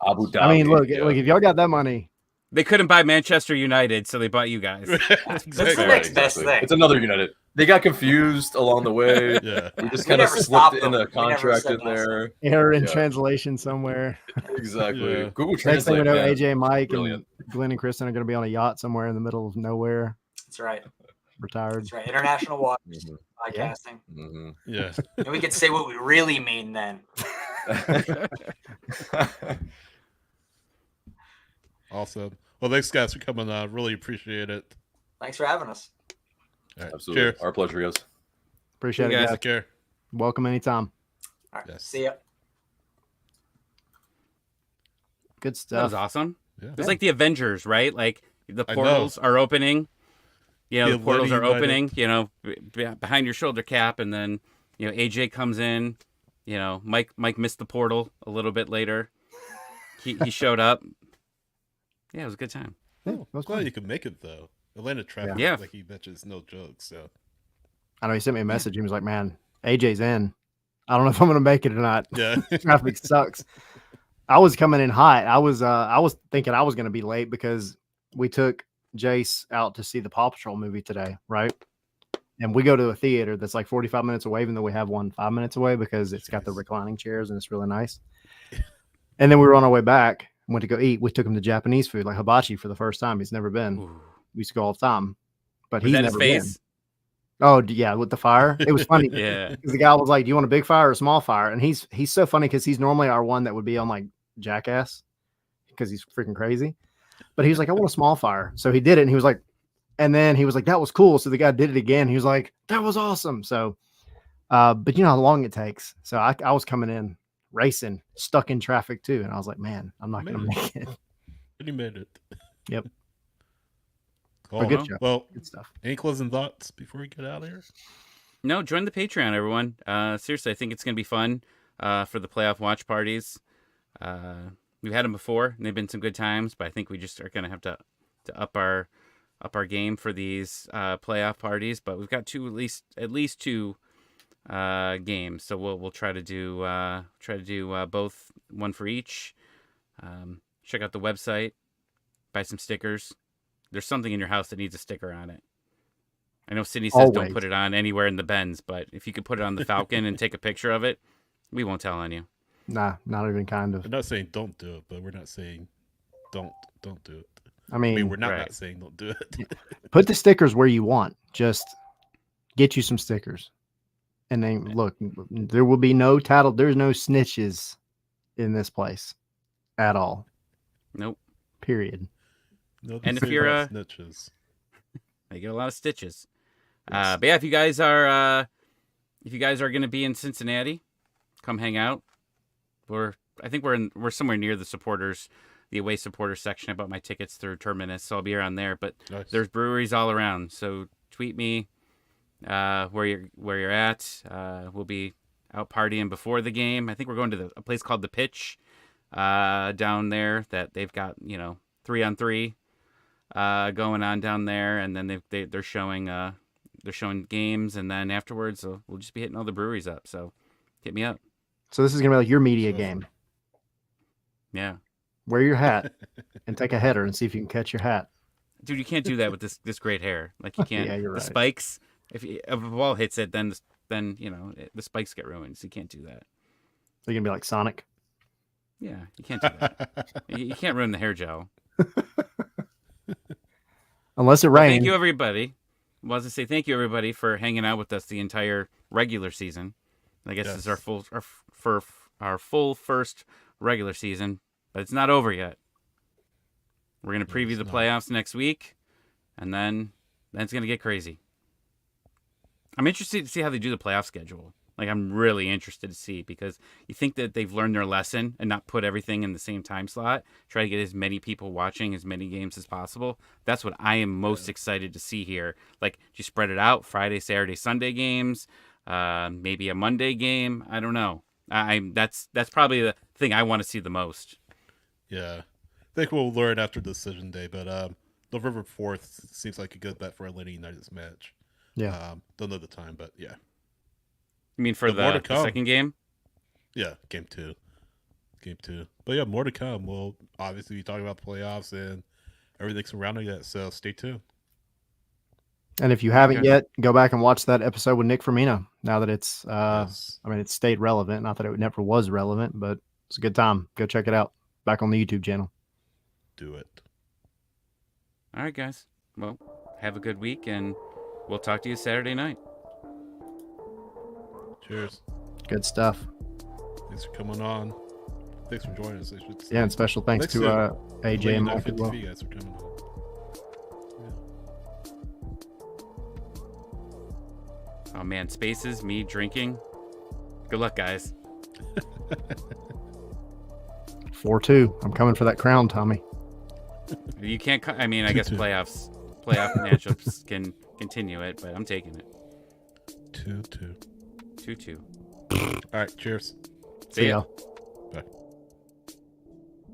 Abu Dhabi. I mean, look, if y'all got that money. They couldn't buy Manchester United, so they bought you guys. That's the next best thing. It's another United. They got confused along the way. Yeah. We just kind of slipped in a contract in there. Error in translation somewhere. Exactly. Yeah. Google Next thing Translate. we know, Man. AJ, Mike, Brilliant. and Glenn and Kristen are going to be on a yacht somewhere in the middle of nowhere. That's right. Retired. That's right. International waters, podcasting. Mm-hmm. Yeah. And we could say what we really mean then. Awesome. Well, thanks, guys, for coming on. Really appreciate it. Thanks for having us. All right. Absolutely. Cheers. Our pleasure, guys. Appreciate it, guys. guys. Take care. Welcome anytime. All right. Yes. See ya. Good That stuff. was awesome. Yeah. It's like the Avengers, right? Like the portals are opening. The portals are opening, behind your shoulder cap. And then, AJ comes in. Mike missed the portal a little bit later. He showed up. Yeah, it was a good time. Yeah, Oh, I'm glad you could make it, though. Atlanta traffic, Yeah. like he mentions, no joke. So I know he sent me a message. He was like, man, AJ's in. I don't know if I'm going to make it or not. yeah. Traffic sucks. I was coming in hot. I was thinking I was going to be late because we took Jace out to see the Paw Patrol movie today, right? And we go to a theater that's like 45 minutes away, even though we have one 5 minutes away because it's got the reclining chairs and it's really nice. And then we were on our way back, went to go eat. We took him to Japanese food, like hibachi, for the first time. He's never been. Ooh. We used to go all the time, but Was he's that never his been. face? Oh yeah, with the fire. It was funny. Yeah. Because the guy was like, "Do you want a big fire or a small fire?" And he's so funny because he's normally our one that would be on like Jackass because he's freaking crazy. But he was like, "I want a small fire." So he did it, and he was like, "That was cool." So the guy did it again. He was like, "That was awesome." So, but you know how long it takes. So I was coming in racing, stuck in traffic too, and I was like, "Man, I'm not going to make it." But he made it. Yep. Cool. Good job. Well, Good stuff. any closing thoughts before we get out of here? No, join the Patreon, everyone. Seriously, I think it's going to be fun for the playoff watch parties. We've had them before, and they've been some good times, but I think we just are going to have to up our game for these playoff parties. But we've got at least two games, so we'll try to do both, one for each. Check out the website, buy some stickers. There's something in your house that needs a sticker on it. I know Sydney says don't put it on anywhere in the Benz, but if you could put it on the Falcon and take a picture of it, we won't tell on you. Nah, not even kind of. I'm not saying don't do it, but we're not saying don't do it. I mean, we're not right. saying don't do it. Put the stickers where you want. Just get you some stickers. And then look, there will be no title. There's no snitches in this place at all. Nope. Period. No, And if you're snitches, they get a lot of stitches. Yes. But yeah, if you guys are going to be in Cincinnati, come hang out. I think we're somewhere near the away supporters section. I bought my tickets through Terminus, so I'll be around there. But nice. there's breweries all around, so tweet me where you're at. We'll be out partying before the game. I think we're going to a place called The Pitch down there that they've got 3-on-3 going on down there, and then they're showing games, and then afterwards we'll just be hitting all the breweries up. So hit me up. So this is gonna be like your media game. Yeah. Wear your hat and take a header and see if you can catch your hat. Dude, you can't do that with this great hair. Like you can't. Yeah, you're the right. Spikes. If a ball hits it, then the spikes get ruined. So you can't do that. You're gonna be like Sonic. Yeah, you can't do that. you can't ruin the hair gel. Unless it rains. Thank you, everybody. I was to say thank you, everybody, for hanging out with us the entire regular season. I guess this is our full first regular season, but it's not over yet. We're gonna preview the playoffs next week, and then it's gonna get crazy. I'm interested to see how they do the playoff schedule. Like, I'm really interested to see, because you think that they've learned their lesson and not put everything in the same time slot, try to get as many people watching as many games as possible. That's what I am most excited to see here. Like, do you spread it out? Friday, Saturday, Sunday games, maybe a Monday game. I don't know. That's probably the thing I want to see the most. Yeah, I think we'll learn after decision day, but November 4th seems like a good bet for Atlanta United's match. Yeah. Don't know the time, but yeah. You mean for the second game? Yeah, game two. But yeah, more to come. We'll obviously be talking about playoffs and everything surrounding that, so stay tuned. And if you haven't yet, go back and watch that episode with Nick Firmino. Now that it's, Yes. it's stayed relevant. Not that it never was relevant, but it's a good time. Go check it out. Back on the YouTube channel. Do it. All right, guys. Well, have a good week, and we'll talk to you Saturday night. Cheers. Good stuff. Thanks for coming on. Thanks for joining us. I should say. Yeah, and special thanks to AJ and Mark as well. You guys for coming on. Oh man, Spaces, me drinking. Good luck, guys. 4-2. I'm coming for that crown, Tommy. You can't. I mean, I guess playoff matchups can continue it, but I'm taking it. 2-2. 2-2. All right. Cheers. See ya. Bye.